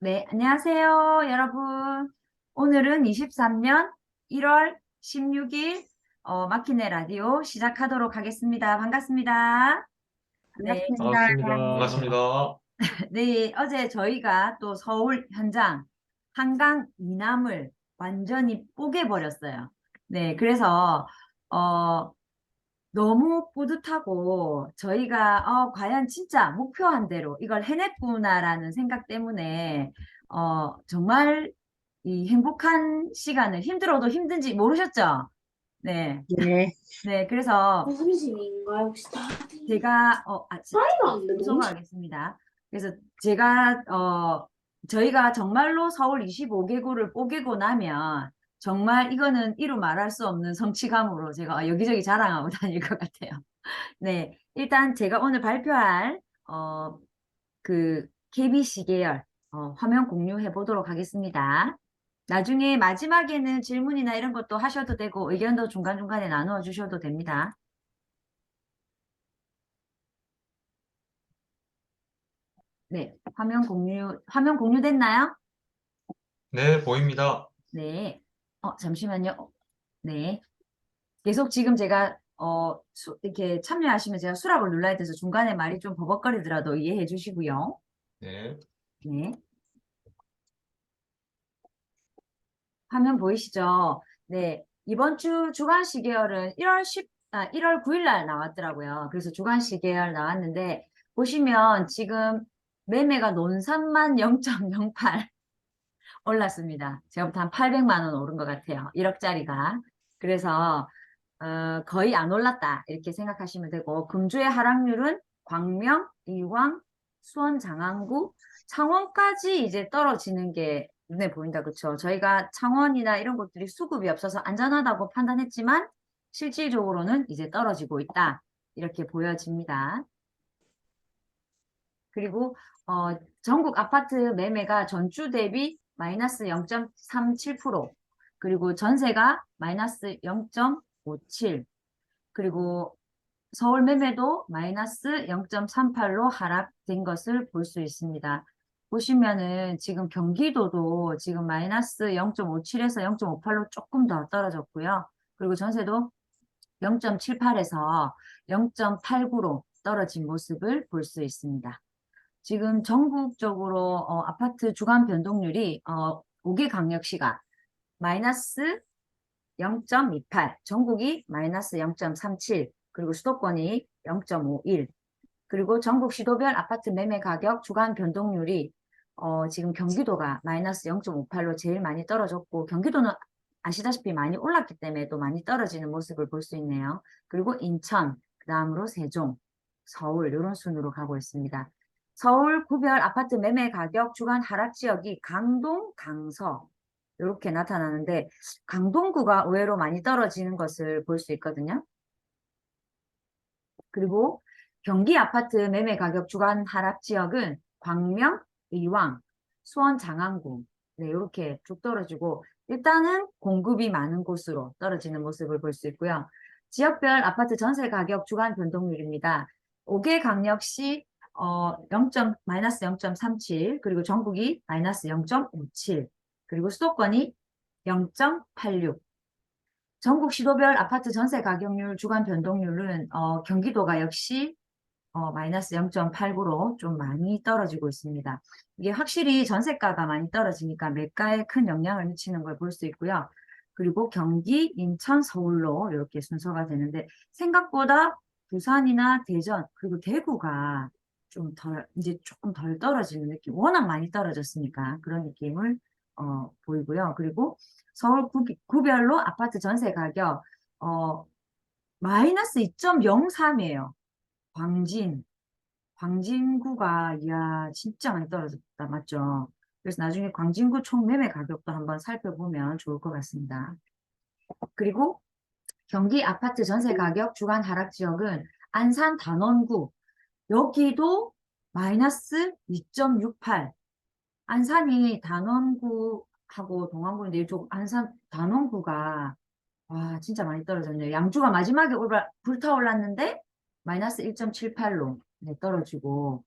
네, 안녕하세요, 여러분. 오늘은 23년 1월 16일 마키네 라디오 시작하도록 하겠습니다. 반갑습니다. 네, 반갑습니다. 반갑습니다. 네, 어제 저희가 또 서울 현장 한강 이남을 완전히 뽀개버렸어요. 네, 그래서 어, 너무 뿌듯하고 저희가 과연 진짜 목표한 대로 이걸 해냈구나라는 생각 때문에 정말 이 행복한 시간을 힘들어도 힘든지 모르셨죠? 네. 네. 네. 그래서 무슨식인가요 혹시 다들? 제가 사이가 안 돼, 너무 소개하겠습니다. 그래서 제가 저희가 정말로 서울 25개구를 뽀개고 나면 정말 이거는 이루 말할 수 없는 성취감으로 제가 여기저기 자랑하고 다닐 것 같아요. 네, 일단 제가 오늘 발표할 그 KBC 계열 화면 공유해 보도록 하겠습니다. 나중에 마지막에는 질문이나 이런 것도 하셔도 되고 의견도 중간중간에 나누어 주셔도 됩니다. 네, 화면 공유됐나요? 네, 보입니다. 네, 잠시만요. 네, 계속 지금 제가 이렇게 참여하시면 제가 수락을 눌러야 돼서 중간에 말이 좀 버벅거리더라도 이해해 주시고요. 네, 네. 화면 보이시죠? 네. 이번 주 주간 시계열은 1월 9일 날 나왔더라고요. 그래서 주간 시계열 나왔는데, 보시면 지금 매매가 논산만 0.08 올랐습니다. 제가부터 한 800만 원 오른 것 같아요. 1억짜리가. 그래서, 거의 안 올랐다. 이렇게 생각하시면 되고, 금주의 하락률은 광명, 이왕, 수원, 장안구, 창원까지 이제 떨어지는 게 눈에 보인다. 그쵸? 저희가 창원이나 이런 곳들이 수급이 없어서 안전하다고 판단했지만, 실질적으로는 이제 떨어지고 있다. 이렇게 보여집니다. 그리고, 전국 아파트 매매가 전주 대비 마이너스 0.37%, 그리고 전세가 마이너스 0.57, 그리고 서울 매매도 마이너스 0.38로 하락된 것을 볼 수 있습니다. 보시면은 지금 경기도도 지금 마이너스 0.57에서 0.58로 조금 더 떨어졌고요. 그리고 전세도 0.78에서 0.89로 떨어진 모습을 볼 수 있습니다. 지금 전국적으로 아파트 주간 변동률이 5개 강력시가 마이너스 0.28, 전국이 마이너스 0.37, 그리고 수도권이 0.51, 그리고 전국 시도별 아파트 매매 가격 주간 변동률이 지금 경기도가 마이너스 0.58로 제일 많이 떨어졌고, 경기도는 아시다시피 많이 올랐기 때문에 또 많이 떨어지는 모습을 볼 수 있네요. 그리고 인천, 그 다음으로 세종, 서울 이런 순으로 가고 있습니다. 서울 구별 아파트 매매 가격 주간 하락 지역이 강동, 강서 이렇게 나타나는데, 강동구가 의외로 많이 떨어지는 것을 볼 수 있거든요. 그리고 경기 아파트 매매 가격 주간 하락 지역은 광명, 의왕, 수원, 장안구, 네, 이렇게 쭉 떨어지고, 일단은 공급이 많은 곳으로 떨어지는 모습을 볼 수 있고요. 지역별 아파트 전세 가격 주간 변동률입니다. 5개 강력시 마이너스 0.37, 그리고 전국이 마이너스 0.57, 그리고 수도권이 0.86. 전국 시도별 아파트 전세 가격률 주간 변동률은 경기도가 역시 마이너스 0.89로 좀 많이 떨어지고 있습니다. 이게 확실히 전세가가 많이 떨어지니까 매가에 큰 영향을 미치는 걸 볼 수 있고요. 그리고 경기, 인천, 서울로 이렇게 순서가 되는데, 생각보다 부산이나 대전, 그리고 대구가 이제 조금 덜 떨어지는 느낌, 워낙 많이 떨어졌으니까 그런 느낌을 보이고요. 그리고 서울 구별로 아파트 전세 가격 마이너스 2.03이에요. 광진구가 이야 진짜 많이 떨어졌다. 맞죠? 그래서 나중에 광진구 총 매매 가격도 한번 살펴보면 좋을 것 같습니다. 그리고 경기 아파트 전세 가격 주간 하락 지역은 안산 단원구, 여기도 마이너스 2.68. 안산이 단원구하고 동안구인데 이쪽 안산 단원구가 와 진짜 많이 떨어졌네요. 양주가 마지막에 불타올랐는데 마이너스 1.78로 떨어지고,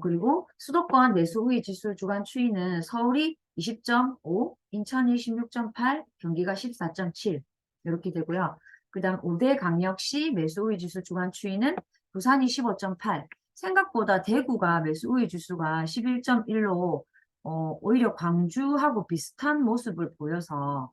그리고 수도권 매수 우위 지수 주간 추이는 서울이 20.5, 인천이 16.8, 경기가 14.7 이렇게 되고요. 그 다음 5대 강력시 매수 우위 지수 주간 추이는 부산이 15.8, 생각보다 대구가 매수 우위 지수가 11.1로 오히려 광주하고 비슷한 모습을 보여서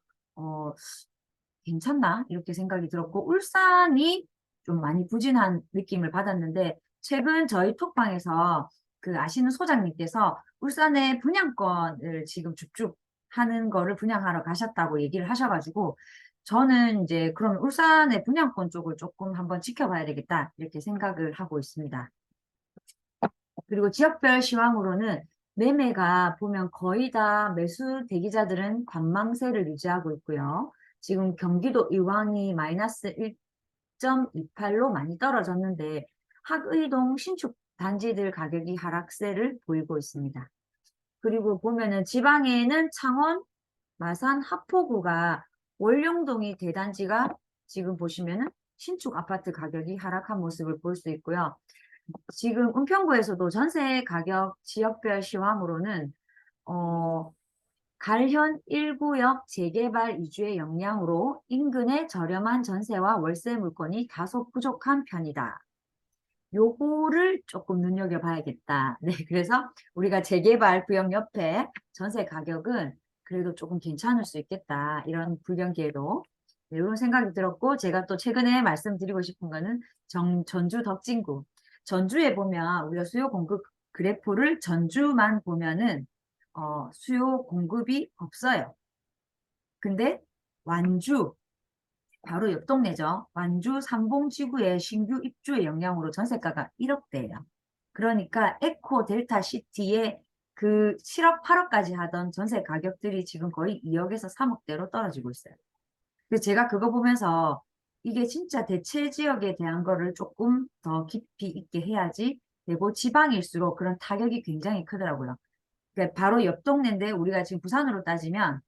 괜찮나? 이렇게 생각이 들었고, 울산이 좀 많이 부진한 느낌을 받았는데, 최근 저희 톡방에서 그 아시는 소장님께서 울산의 분양권을 지금 줍줍 하는 거를 분양하러 가셨다고 얘기를 하셔가지고, 저는 이제 그럼 울산의 분양권 쪽을 조금 한번 지켜봐야 되겠다, 이렇게 생각을 하고 있습니다. 그리고 지역별 시황으로는 매매가 보면 거의 다 매수 대기자들은 관망세를 유지하고 있고요. 지금 경기도 의왕이 마이너스 1.28로 많이 떨어졌는데 학의동 신축 단지들 가격이 하락세를 보이고 있습니다. 그리고 보면은 지방에는 창원, 마산, 하포구가 월룡동이 대단지가 지금 보시면은 신축 아파트 가격이 하락한 모습을 볼 수 있고요. 지금 은평구에서도 전세 가격 지역별 시황으로는 갈현 1구역 재개발 이주의 영향으로 인근의 저렴한 전세와 월세 물건이 다소 부족한 편이다. 요거를 조금 눈여겨봐야겠다. 네, 그래서 우리가 재개발 구역 옆에 전세 가격은 그래도 조금 괜찮을 수 있겠다. 이런 불경 기회로. 네, 이런 생각이 들었고, 제가 또 최근에 말씀드리고 싶은 거는 전주 덕진구. 전주에 보면 우리가 수요 공급 그래프를 전주만 보면은 수요 공급이 없어요. 근데 완주, 바로 옆 동네죠. 완주 삼봉지구의 신규 입주의 영향으로 전세가가 1억대예요. 그러니까 에코 델타 시티의 그 7억, 8억까지 하던 전세 가격들이 지금 거의 2억에서 3억대로 떨어지고 있어요. 그래서 제가 그거 보면서 이게 진짜 대체 지역에 대한 거를 조금 더 깊이 있게 해야지 되고 지방일수록 그런 타격이 굉장히 크더라고요. 그러니까 바로 옆 동네인데 우리가 지금 부산으로 따지면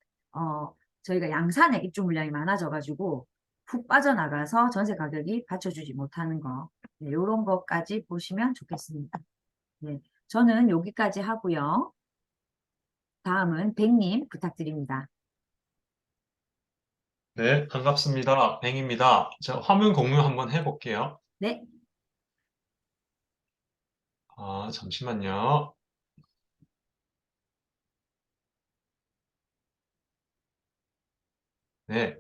저희가 양산에 입주 물량이 많아져가지고 푹 빠져나가서 전세 가격이 받쳐주지 못하는 거. 네, 이런 것까지 보시면 좋겠습니다. 네, 저는 여기까지 하고요. 다음은 백님 부탁드립니다. 네, 반갑습니다. 뱅입니다. 자, 화면 공유 한번 해볼게요. 네, 잠시만요. 네.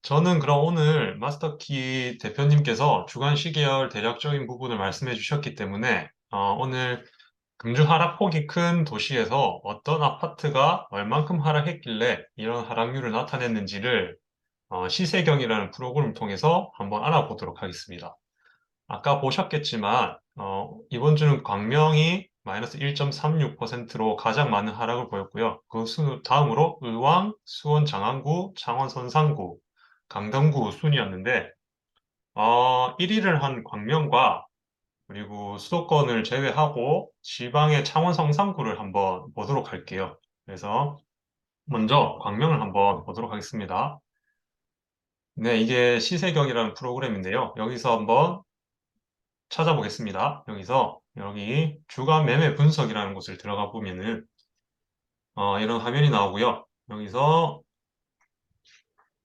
저는 그럼 오늘 마스터키 대표님께서 주간 시계열 대략적인 부분을 말씀해 주셨기 때문에, 오늘 금주 하락폭이 큰 도시에서 어떤 아파트가 얼만큼 하락했길래 이런 하락률을 나타냈는지를 시세경이라는 프로그램을 통해서 한번 알아보도록 하겠습니다. 아까 보셨겠지만 이번 주는 광명이 마이너스 1.36%로 가장 많은 하락을 보였고요. 다음으로 의왕, 수원 장안구, 창원 선산구, 강동구 순이었는데 1위를 한 광명과 그리고 수도권을 제외하고 지방의 창원 성산구를 한번 보도록 할게요. 그래서 먼저 광명을 한번 보도록 하겠습니다. 네, 이게 시세경이라는 프로그램인데요. 여기서 한번 찾아보겠습니다. 여기서 여기 주간 매매 분석이라는 곳을 들어가 보면은 이런 화면이 나오고요. 여기서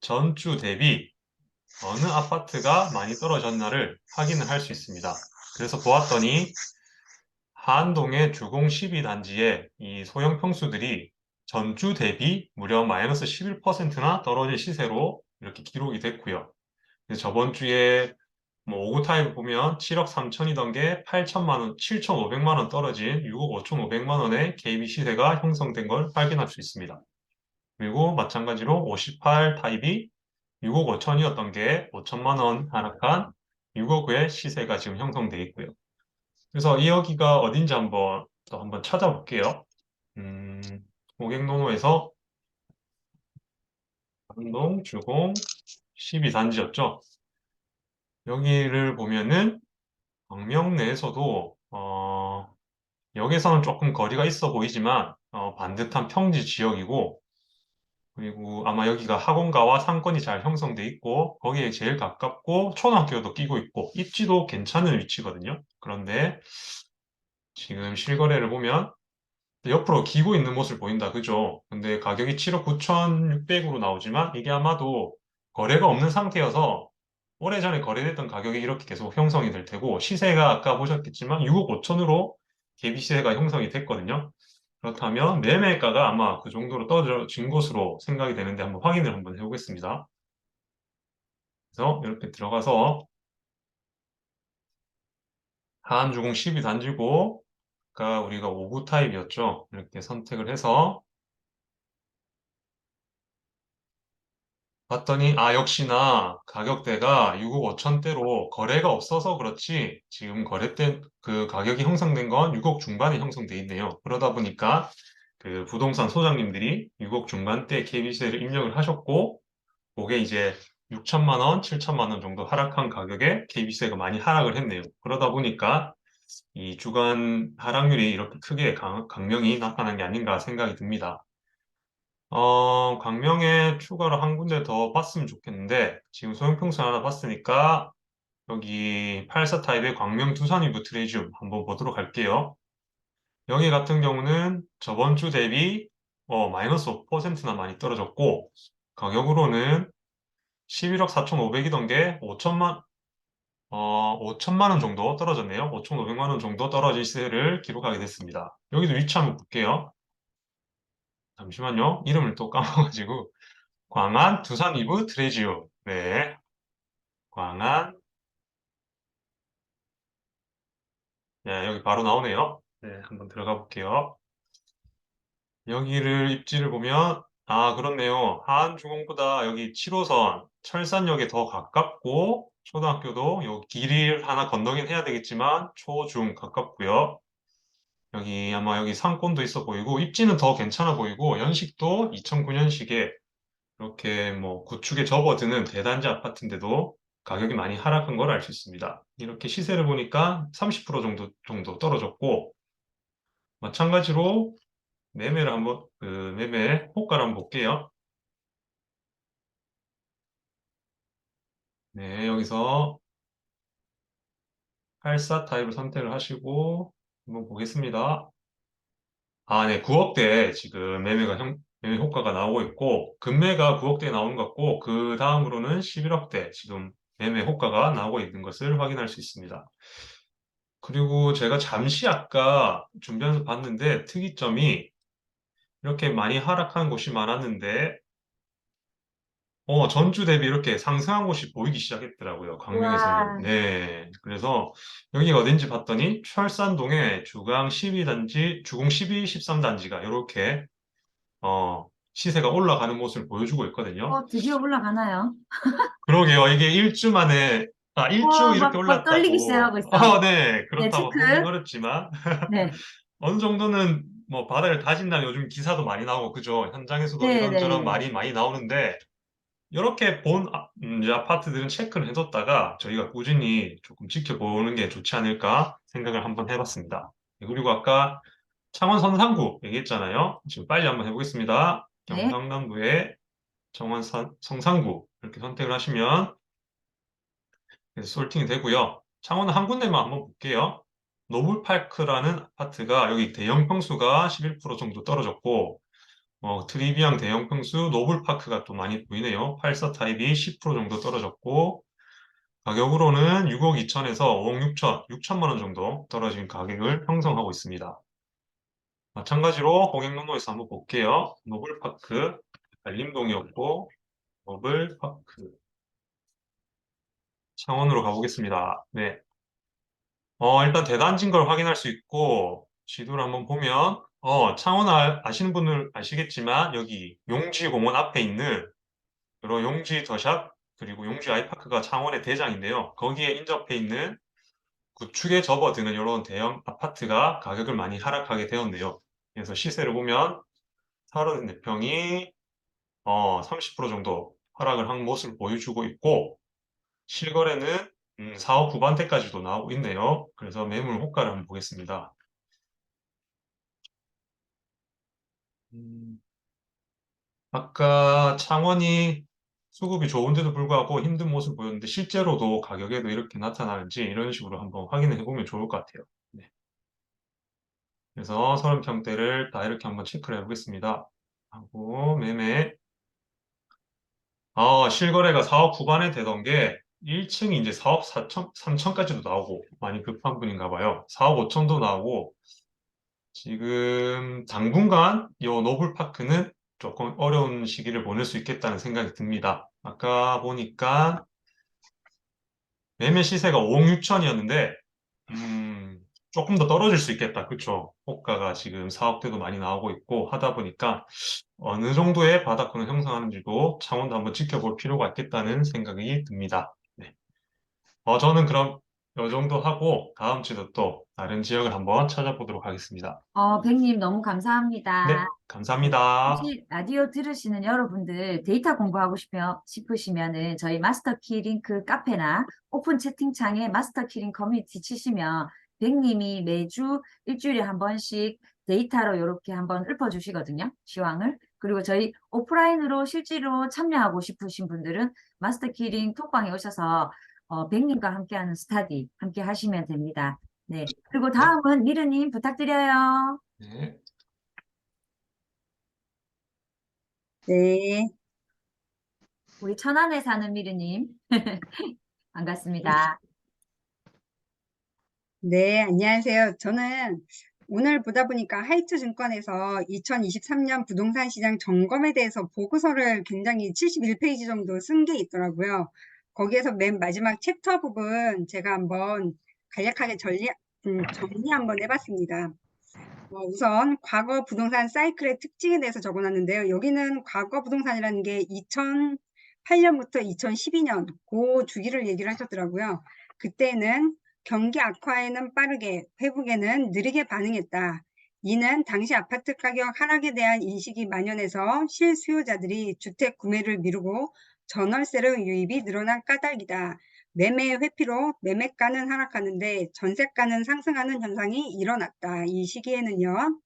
전주 대비 어느 아파트가 많이 떨어졌나를 확인을 할 수 있습니다. 그래서 보았더니 한동의 주공 12단지의 이 소형 평수들이 전주 대비 무려 마이너스 11%나 떨어진 시세로 이렇게 기록이 됐고요. 그래서 저번 주에 뭐 5구 타입 보면 7억 3천이던 게 8천만 원, 7,500만 원 떨어진 6억 5,500만 원의 KB 시세가 형성된 걸 확인할 수 있습니다. 그리고 마찬가지로 58 타입이 6억 5천이었던 게 5천만 원 하락한 6억의 시세가 지금 형성되어 있고요. 그래서 이 여기가 어딘지 또 한번 찾아볼게요. 고객노노에서 한동 주공 12단지였죠. 여기를 보면은 광명 내에서도 여기서는 조금 거리가 있어 보이지만 반듯한 평지 지역이고 그리고 아마 여기가 학원가와 상권이 잘 형성돼 있고 거기에 제일 가깝고 초등학교도 끼고 있고 입지도 괜찮은 위치거든요. 그런데 지금 실거래를 보면 옆으로 기고 있는 모습을 보인다. 그죠? 근데 가격이 7억 9,600으로 나오지만 이게 아마도 거래가 없는 상태여서 오래전에 거래됐던 가격이 이렇게 계속 형성이 될 테고 시세가 아까 보셨겠지만 6억 5천으로 대비 시세가 형성이 됐거든요. 그렇다면 매매가가 아마 그 정도로 떨어진 것으로 생각이 되는데 한번 확인을 한번 해보겠습니다. 그래서 이렇게 들어가서 하안주공 12 단지고 아까 우리가 5구 타입이었죠. 이렇게 선택을 해서 봤더니 역시나 가격대가 6억 5천대로 거래가 없어서 그렇지 지금 거래된 그 가격이 형성된 건 6억 중반에 형성돼 있네요. 그러다 보니까 그 부동산 소장님들이 6억 중반대 KB세를 입력을 하셨고 그게 이제 6천만 원, 7천만 원 정도 하락한 가격에 KB세가 많이 하락을 했네요. 그러다 보니까 이 주간 하락률이 이렇게 크게 강명이 나타난 게 아닌가 생각이 듭니다. 광명에 추가로 한 군데 더 봤으면 좋겠는데, 지금 소형평수 하나 봤으니까, 여기 84 타입의 광명 두산위브 트레지움 한번 보도록 할게요. 여기 같은 경우는 저번 주 대비, 마이너스 5%나 많이 떨어졌고, 가격으로는 11억 4,500이던 게 5천만 원 정도 떨어졌네요. 5,500만 원 정도 떨어진 시세를 기록하게 됐습니다. 여기도 위치 한번 볼게요. 잠시만요. 이름을 또 까먹어가지고. 광안 두산 이브 트레지오. 네. 광안. 네, 여기 바로 나오네요. 네, 한번 들어가 볼게요. 여기를 입지를 보면, 그렇네요. 하안중공보다 여기 7호선 철산역에 더 가깝고, 초등학교도 요 길이를 하나 건너긴 해야 되겠지만, 초, 중 가깝고요. 여기 아마 여기 상권도 있어 보이고, 입지는 더 괜찮아 보이고, 연식도 2009년식에 이렇게 뭐 구축에 접어드는 대단지 아파트인데도 가격이 많이 하락한 걸 알 수 있습니다. 이렇게 시세를 보니까 30% 정도 떨어졌고, 마찬가지로 매매를 한번, 매매 호가를 한번 볼게요. 네, 여기서 84 타입을 선택을 하시고, 한번 보겠습니다. 네, 9억대 지금 매매 효과가 나오고 있고, 금매가 9억대에 나오는 것 같고, 그 다음으로는 11억대 지금 매매 효과가 나오고 있는 것을 확인할 수 있습니다. 그리고 제가 잠시 아까 준비하면서 봤는데 특이점이 이렇게 많이 하락한 곳이 많았는데, 전주 대비 이렇게 상승한 곳이 보이기 시작했더라고요. 광명에서는. 와, 네. 그래서 여기가 어딘지 봤더니 철산동의 주강 12단지, 주공 12, 13단지가 이렇게 시세가 올라가는 모습을 보여주고 있거든요. 드디어 올라가나요? 그러게요. 이게 일주 만에, 일주 이렇게 막 떨리기 올랐다고. 시작하고 있어. 네. 네, 그렇다고 체크. 보긴 어렵지만, 네, 어느 정도는 뭐 바닥을 다진다는 요즘 기사도 많이 나오고, 그죠? 현장에서도 네, 네, 이런저런 네. 말이 많이 나오는데, 이렇게 이제 아파트들은 체크를 해뒀다가 저희가 꾸준히 조금 지켜보는 게 좋지 않을까 생각을 한번 해봤습니다. 네, 그리고 아까 창원 성산구 얘기했잖아요. 지금 빨리 한번 해보겠습니다. 네, 경상남도의 창원 성산구 이렇게 선택을 하시면 그래서 솔팅이 되고요. 창원 한 군데만 한번 볼게요. 노블파크라는 아파트가 여기 대형 평수가 11% 정도 떨어졌고 트리비앙 대형 평수 노블파크가 또 많이 보이네요. 84 타입이 10% 정도 떨어졌고 가격으로는 6억 2천에서 5억 6천, 6천만 원 정도 떨어진 가격을 형성하고 있습니다. 마찬가지로 홍행로로에서 한번 볼게요. 노블파크, 알림동이었고 노블파크 창원으로 가보겠습니다. 네. 일단 대단지인 걸 확인할 수 있고, 지도를 한번 보면, 창원 아시는 분들 아시겠지만, 여기 용지공원 앞에 있는, 여러 용지 더샵, 그리고 용지 아이파크가 창원의 대장인데요. 거기에 인접해 있는 구축에 접어드는 이런 대형 아파트가 가격을 많이 하락하게 되었네요. 그래서 시세를 보면, 34평이, 30% 정도 하락을 한 모습을 보여주고 있고, 실거래는 4억 후반대까지도 나오고 있네요. 그래서 매물 호가를 한번 보겠습니다. 음, 아까 창원이 수급이 좋은데도 불구하고 힘든 모습을 보였는데 실제로도 가격에도 이렇게 나타나는지 이런 식으로 한번 확인을 해보면 좋을 것 같아요. 네. 그래서 30평대를 다 이렇게 한번 체크를 해보겠습니다. 하고 매매 실거래가 4억 후반에 되던 게 1층이 이제 4억 4천, 3천까지도 나오고 많이 급한 분인가 봐요. 4억 5천도 나오고 지금 당분간 이 노블파크는 조금 어려운 시기를 보낼 수 있겠다는 생각이 듭니다. 아까 보니까 매매 시세가 5억 6천이었는데 조금 더 떨어질 수 있겠다. 그쵸? 호가가 지금 4억대도 많이 나오고 있고 하다 보니까 어느 정도의 바닥권을 형성하는지도 창원도 한번 지켜볼 필요가 있겠다는 생각이 듭니다. 네. 저는 그럼 이 정도 하고 다음 주도 또 다른 지역을 한번 찾아보도록 하겠습니다. 백님 너무 네, 감사합니다. 감사합니다. 혹시 라디오 들으시는 여러분들 데이터 공부하고 싶으시면은 저희 마스터키 링크 카페나 오픈 채팅창에 마스터키 링 커뮤니티 치시면 백님이 매주 일주일에 한 번씩 데이터로 이렇게 한번 읊어주시거든요. 시황을. 그리고 저희 오프라인으로 실제로 참여하고 싶으신 분들은 마스터키 링 톡방에 오셔서 백님과 함께하는 스타디 함께 하시면 됩니다. 네. 그리고 네, 다음은 미르님 부탁드려요. 네. 네, 우리 천안에 사는 미르님. 반갑습니다. 네, 안녕하세요. 저는 오늘 보다 보니까 하이투 증권에서 2023년 부동산 시장 점검에 대해서 보고서를 굉장히 71페이지 정도 쓴 게 있더라고요. 거기에서 맨 마지막 챕터 부분 제가 한번 간략하게 정리 한번 해봤습니다. 우선 과거 부동산 사이클의 특징에 대해서 적어놨는데요. 여기는 과거 부동산이라는 게 2008년부터 2012년 그 주기를 얘기를 하셨더라고요. 그때는 경기 악화에는 빠르게, 회복에는 느리게 반응했다. 이는 당시 아파트 가격 하락에 대한 인식이 만연해서 실수요자들이 주택 구매를 미루고 전월세로 유입이 늘어난 까닭이다. 매매 회피로 매매가는 하락하는데 전세가는 상승하는 현상이 일어났다. 이 시기에는요.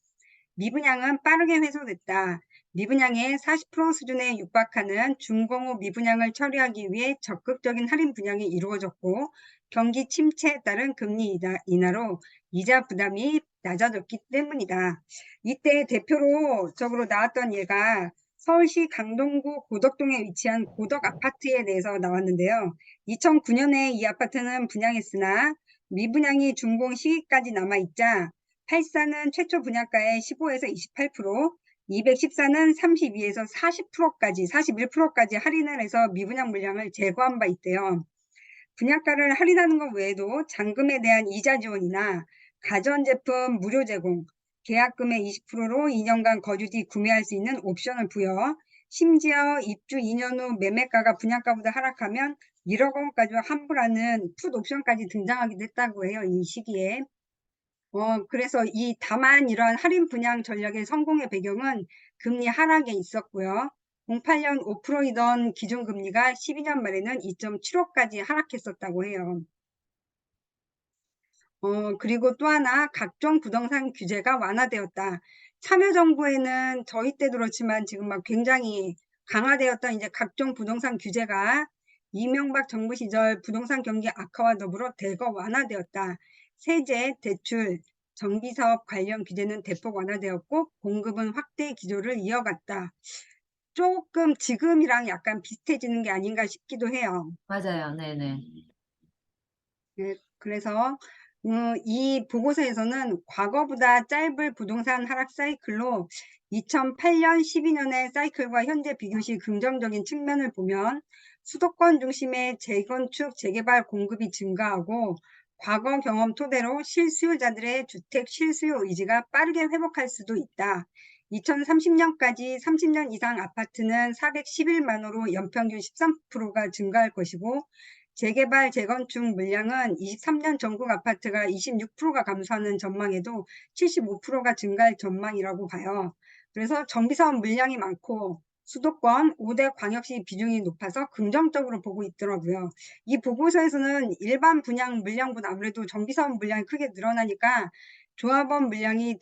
미분양은 빠르게 회수됐다. 미분양의 40% 수준에 육박하는 중공업 미분양을 처리하기 위해 적극적인 할인 분양이 이루어졌고 경기 침체에 따른 금리 인하로 이자 부담이 낮아졌기 때문이다. 이때 대표적으로 나왔던 예가 서울시 강동구 고덕동에 위치한 고덕 아파트에 대해서 나왔는데요. 2009년에 이 아파트는 분양했으나 미분양이 준공 시기까지 남아있자 84는 최초 분양가의 15에서 28%, 214는 32에서 40%까지, 41%까지 할인을 해서 미분양 물량을 제거한 바 있대요. 분양가를 할인하는 것 외에도 잔금에 대한 이자 지원이나 가전제품 무료 제공, 계약금의 20%로 2년간 거주 뒤 구매할 수 있는 옵션을 부여, 심지어 입주 2년 후 매매가가 분양가보다 하락하면 1억 원까지 환불하는 풋 옵션까지 등장하기도 했다고 해요. 이 시기에. 그래서 다만 이러한 할인 분양 전략의 성공의 배경은 금리 하락에 있었고요. 08년 5%이던 기준금리가 12년 말에는 2.75까지 하락했었다고 해요. 그리고 또 하나 각종 부동산 규제가 완화되었다. 참여정부에는 저희 때도 그렇지만 지금 막 굉장히 강화되었던 이제 각종 부동산 규제가 이명박 정부 시절 부동산 경기 악화와 더불어 대거 완화되었다. 세제, 대출, 정비사업 관련 규제는 대폭 완화되었고 공급은 확대 기조를 이어갔다. 조금 지금이랑 약간 비슷해지는 게 아닌가 싶기도 해요. 맞아요. 네네. 네, 그래서 이 보고서에서는 과거보다 짧은 부동산 하락 사이클로 2008년, 12년의 사이클과 현재 비교시 긍정적인 측면을 보면 수도권 중심의 재건축, 재개발 공급이 증가하고 과거 경험 토대로 실수요자들의 주택 실수요 의지가 빠르게 회복할 수도 있다. 2030년까지 30년 이상 아파트는 411만 호로 연평균 13%가 증가할 것이고 재개발, 재건축 물량은 23년 전국 아파트가 26%가 감소하는 전망에도 75%가 증가할 전망이라고 봐요. 그래서 정비사업 물량이 많고 수도권 5대 광역시 비중이 높아서 긍정적으로 보고 있더라고요. 이 보고서에서는 일반 분양 물량보다 아무래도 정비사업 물량이 크게 늘어나니까 조합원 물량이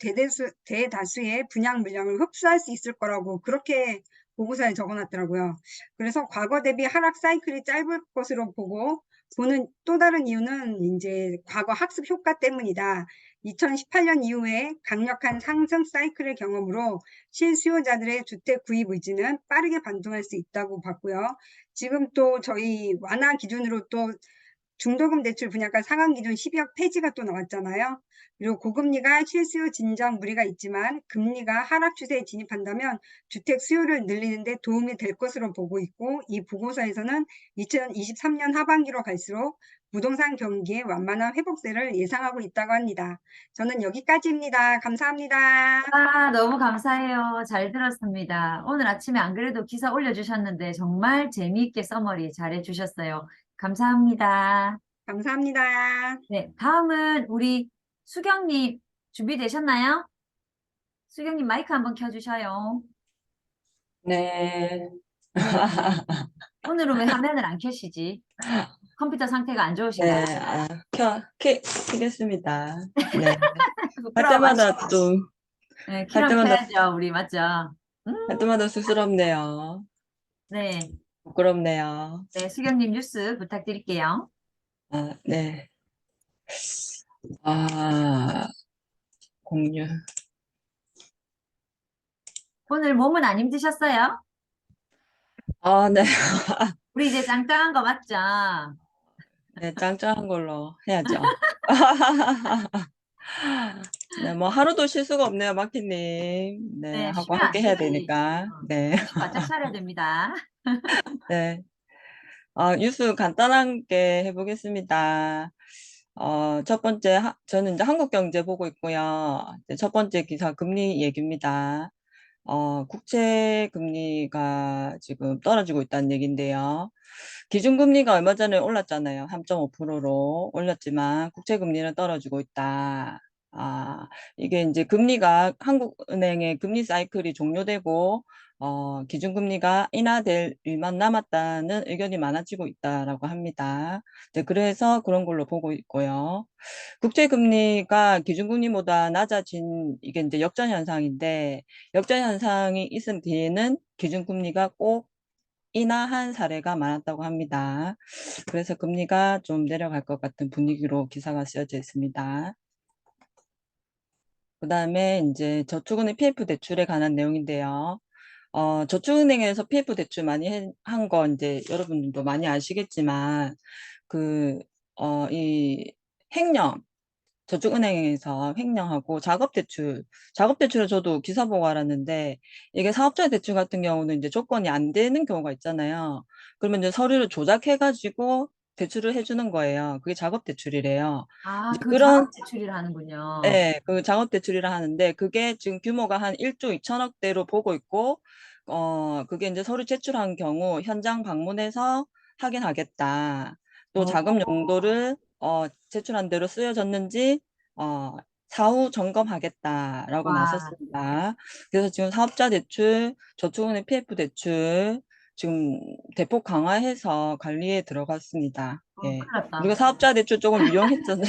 대다수의 분양 물량을 흡수할 수 있을 거라고 그렇게 보고서에 적어놨더라고요. 그래서 과거 대비 하락 사이클이 짧을 것으로 보는 또 다른 이유는 이제 과거 학습 효과 때문이다. 2018년 이후에 강력한 상승 사이클의 경험으로 실수요자들의 주택 구입 의지는 빠르게 반등할 수 있다고 봤고요. 지금 또 저희 완화 기준으로 또 중도금 대출 분양가 상한 기준 12억 폐지가 또 나왔잖아요. 그리고 고금리가 실수요 진정 무리가 있지만 금리가 하락 추세에 진입한다면 주택 수요를 늘리는 데 도움이 될 것으로 보고 있고, 이 보고서에서는 2023년 하반기로 갈수록 부동산 경기의 완만한 회복세를 예상하고 있다고 합니다. 저는 여기까지입니다. 감사합니다. 아, 너무 감사해요. 잘 들었습니다. 오늘 아침에 안 그래도 기사 올려주셨는데 정말 재미있게 써머리 잘해주셨어요. 감사합니다. 감사합니다. 네, 다음은 우리 수경님 준비되셨나요? 수경님 마이크 한번 켜주셔요. 네, 네. 오늘은 왜 화면을 안 켜시지? 컴퓨터 상태가 안 네, 좋으신가요? 키겠습니다. 네, 할 부끄러워 때마다 마시고. 좀, 네, 할 키랑 때마다, 켜야죠, 우리 맞죠? 할 때마다 쑥스럽네요. 네, 부끄럽네요. 네, 수경님 뉴스 부탁드릴게요. 아, 네. 아, 공유. 오늘 몸은 안 힘드셨어요? 아, 네. 우리 이제 짱짱한 거 맞죠? 네, 짱짱한 걸로 해야죠. 네, 뭐, 하루도 쉴 수가 없네요, 마키님. 네, 네, 하고 쉬면 안 함께 해야 되지. 되니까. 네, 정신 바짝 차려야 됩니다. 네. 뉴스 간단하게 해보겠습니다. 첫 번째, 저는 이제 한국경제 보고 있고요. 이제 첫 번째 기사 금리 얘기입니다. 국채 금리가 지금 떨어지고 있다는 얘기인데요. 기준금리가 얼마 전에 올랐잖아요. 3.5%로 올렸지만 국채 금리는 떨어지고 있다. 이게 이제 금리가 한국은행의 금리 사이클이 종료되고 기준금리가 인하될 일만 남았다는 의견이 많아지고 있다라고 합니다. 네, 그래서 그런 걸로 보고 있고요. 국제금리가 기준금리보다 낮아진 이게 이제 역전 현상인데, 역전 현상이 있은 뒤에는 기준금리가 꼭 인하한 사례가 많았다고 합니다. 그래서 금리가 좀 내려갈 것 같은 분위기로 기사가 쓰여져 있습니다. 그 다음에 이제 저축은행 PF 대출에 관한 내용인데요. 저축은행에서 PF 대출 많이 한 거 이제 여러분들도 많이 아시겠지만, 그, 이 횡령, 저축은행에서 횡령하고 작업대출을 저도 기사 보고 알았는데, 이게 사업자 대출 같은 경우는 이제 조건이 안 되는 경우가 있잖아요. 그러면 이제 서류를 조작해가지고 대출을 해주는 거예요. 그게 작업대출이래요. 아, 이제 그 그런, 작업 대출이라 하는군요. 예, 그 작업대출이라 하는데, 그게 지금 규모가 한 1조 2천억대로 보고 있고, 그게 이제 서류 제출한 경우 현장 방문해서 확인하겠다. 또 어, 자금 용도를 제출한 대로 쓰여졌는지 사후 점검하겠다라고 와, 나섰습니다. 그래서 지금 사업자 대출, 저축은행 PF 대출 지금 대폭 강화해서 관리에 들어갔습니다. 예. 큰일 났다. 우리가 사업자 대출 조금 유용했잖아요.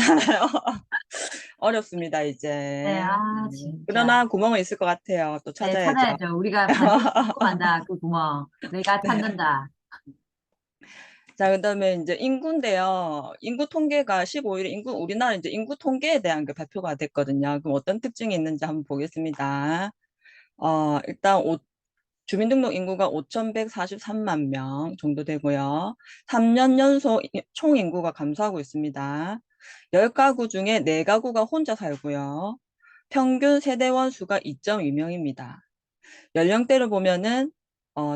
어렵습니다, 네, 이제. 아, 진짜. 그러나 구멍은 있을 것 같아요. 또 네, 찾아야죠. 찾아야죠. 우리가 반드시 찾고 간다, 그 구멍. 내가 네. 찾는다. 자, 그다음에 이제 인구인데요. 인구 통계가 15일에 우리나라 이제 인구 통계에 대한 게 발표가 됐거든요. 그럼 어떤 특징이 있는지 한번 보겠습니다. 일단 주민등록 인구가 5,143만 명 정도 되고요. 3년 연속 총 인구가 감소하고 있습니다. 10가구 중에 4가구가 혼자 살고요. 평균 세대원 수가 2.2명입니다. 연령대를 보면은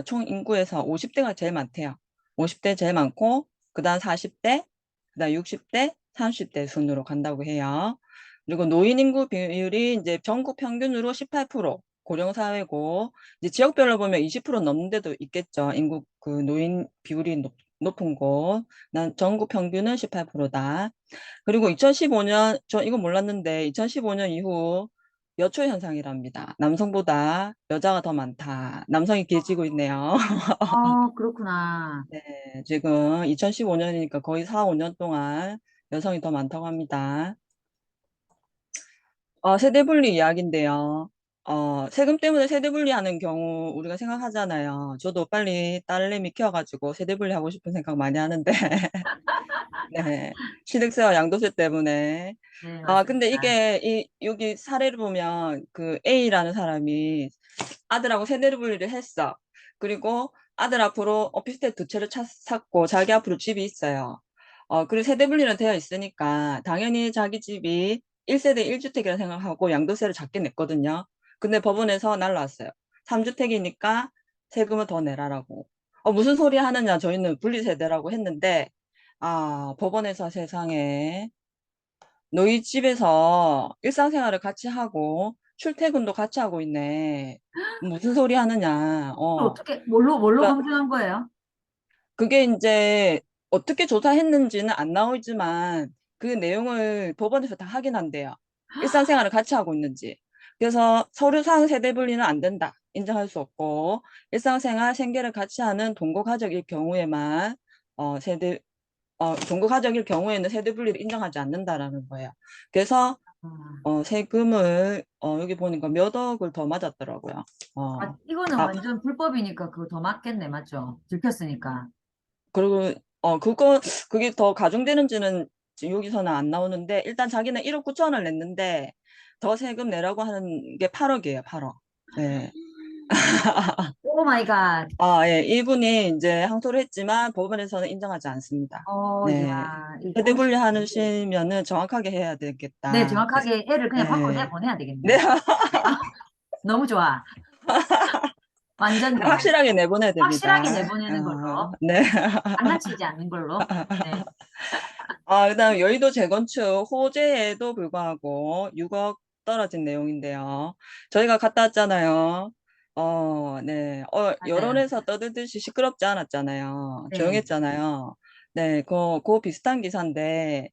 총 인구에서 50대가 제일 많대요. 50대 제일 많고 그다음 40대, 그다음 60대, 30대 순으로 간다고 해요. 그리고 노인 인구 비율이 이제 전국 평균으로 18%, 고령 사회고 이제 지역별로 보면 20% 넘는 데도 있겠죠. 인구 그 노인 비율이 높은 곳. 난 전국 평균은 18%다. 그리고 2015년 저 이거 몰랐는데 2015년 이후 여초 현상이랍니다. 남성보다 여자가 더 많다. 남성이 길지고 있네요. 그렇구나. 네, 지금 2015년이니까 거의 4, 5년 동안 여성이 더 많다고 합니다. 세대 분리 이야기인데요. 세금 때문에 세대 분리하는 경우 우리가 생각하잖아요. 저도 빨리 딸내미 키워가지고 세대 분리하고 싶은 생각 많이 하는데, 네. 취득세와 양도세 때문에. 네, 근데 맞습니다. 이게, 여기 사례를 보면 그 A라는 사람이 아들하고 세대 분리를 했어. 그리고 아들 앞으로 오피스텔 2채를 샀고, 자기 앞으로 집이 있어요. 그리고 세대 분리는 되어 있으니까, 당연히 자기 집이 1세대 1주택이라 생각하고 양도세를 작게 냈거든요. 근데 법원에서 날라왔어요. 3주택이니까 세금을 더 내라라고. 무슨 소리 하느냐, 저희는 분리세대라고 했는데, 법원에서 세상에 너희 집에서 일상생활을 같이 하고 출퇴근도 같이 하고 있네. 무슨 소리 하느냐. 어떻게, 뭘로 그러니까 검증한 거예요? 그게 이제 어떻게 조사했는지는 안 나오지만 그 내용을 법원에서 다 확인한대요. 일상생활을 같이 하고 있는지. 그래서 서류상 세대 분리는 안 된다. 인정할 수 없고 일상생활 생계를 같이 하는 동거가족일 경우에만 세대 동거가족일 경우에는 세대 분리를 인정하지 않는다라는 거예요. 그래서 아, 세금을 여기 보니까 몇 억을 더 맞았더라고요. 이거는 아, 완전 불법이니까 그거 더 맞겠네, 맞죠? 들켰으니까. 그리고 그게 더 가중되는지는 지금 여기서는 안 나오는데 일단 자기는 1억 9천을 냈는데 더 세금 내라고 하는 게 8억이에요, 8억. 네. 오 마이 갓. 예, 이분이 이제 항소를 했지만 법원에서는 인정하지 않습니다. 네. 야, 세대 분리하시면은 정확하게 해야 네, 되겠다. 그래서 정확하게 애를 그냥 밖으로 네. 내보내야 네. 되겠네요. 너무 좋아. 완전 좋아. 확실하게 내보내야 확실하게 됩니다. 내보내는 걸로. 네. 장난치지 않는 걸로. 네. 그다음 여의도 재건축 호재에도 불구하고 6억 떨어진 내용인데요. 저희가 갔다 왔잖아요. 네. 맞아요. 여론에서 떠들듯이 시끄럽지 않았잖아요. 네. 조용했잖아요. 네, 그 비슷한 기사인데,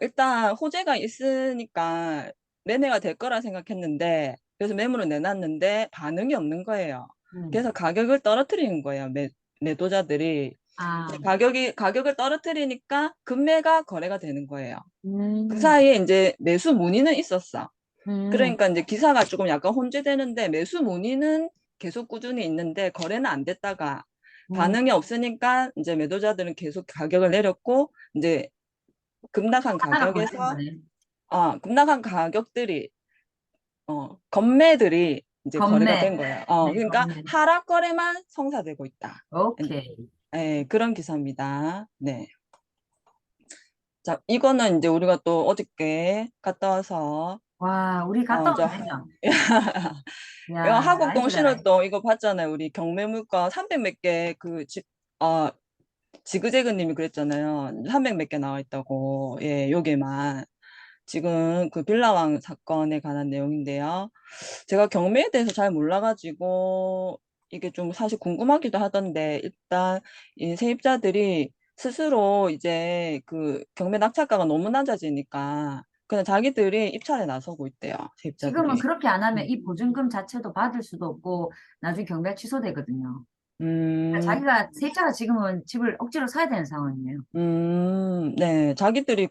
일단 호재가 있으니까 매매가 될 거라 생각했는데, 그래서 매물을 내놨는데 반응이 없는 거예요. 음. 그래서 가격을 떨어뜨리는 거예요. 매도자들이. 아, 가격을 떨어뜨리니까 금매가 거래가 되는 거예요. 그 음, 사이에 이제 매수 문의는 있었어. 음, 그러니까 이제 기사가 조금 약간 혼재되는데 매수 문의는 계속 꾸준히 있는데 거래는 안 됐다가 음. 반응이 없으니까 이제 매도자들은 계속 가격을 내렸고 이제 급락한 하나가 걸리는 가격에서 거네. 급락한 가격들이 건매들이 이제 거래가 건매. 된 거예요. 네, 그러니까 건매. 하락 거래만 성사되고 있다. 오케이. 그런 기사입니다. 네. 자, 이거는 이제 우리가 또 어저께 갔다 와서, 와, 우리 갔다 저, 오면 되죠. 이거 야, 하곡동 라이브다, 라이브. 신월동 이거 봤잖아요. 우리 경매물가 300 몇 개 지그재그 님이 그랬잖아요. 300 몇 개 나와 있다고. 예, 요게만. 지금 그 빌라왕 사건에 관한 내용인데요. 제가 경매에 대해서 잘 몰라가지고 이게 좀 사실 궁금하기도 하던데 일단 이 세입자들이 스스로 이제 그 경매 낙찰가가 너무 낮아지니까 그냥 자기들이 입찰에 나서고 있대요. 지금은 세입자들이. 그렇게 안 하면 음, 이 보증금 자체도 받을 수도 없고, 나중에 경매 취소되거든요. 그러니까 음, 자기가, 세입자가 지금은 집을 억지로 사야 되는 상황이에요. 네. 자기들이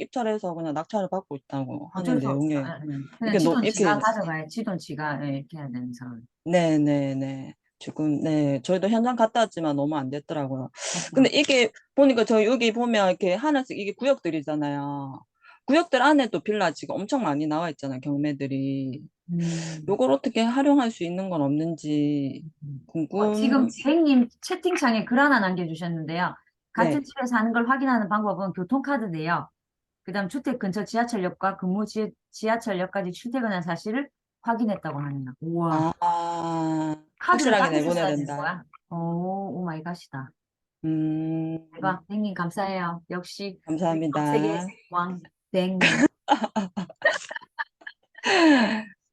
입찰해서 그냥 낙찰을 받고 있다고 하는 어쩔 수 없어. 내용에 그냥 이게 지돈 이렇게 지가 가져가야 지돈 지가 이렇게 해야 되는 상황. 네네네. 지금, 네. 저희도 현장 갔다 왔지만 너무 안 됐더라고요. 근데 맞죠? 이게, 보니까 저 여기 보면 이렇게 하나씩 이게 구역들이잖아요. 구역들 안에 또 빌라 지금 엄청 많이 나와 있잖아요. 경매들이. 음. 요걸 어떻게 활용할 수 있는 건 없는지 지금 궁금, 님 채팅창에 글 하나 남겨주셨는데요. 같은 네. 집에 사는 걸 확인하는 방법은 교통카드인데요. 그다음 주택 근처 지하철역과 지하철역까지 출퇴근한 사실을 확인했다고 하네요. 우와. 카드를 확실하게 따면서 내보내야 써야 되는 된다. 거야? 오 마이 갓이다. 음, 대박. 님 감사해요. 역시 우리 검색의 감사합니다. 왕 님.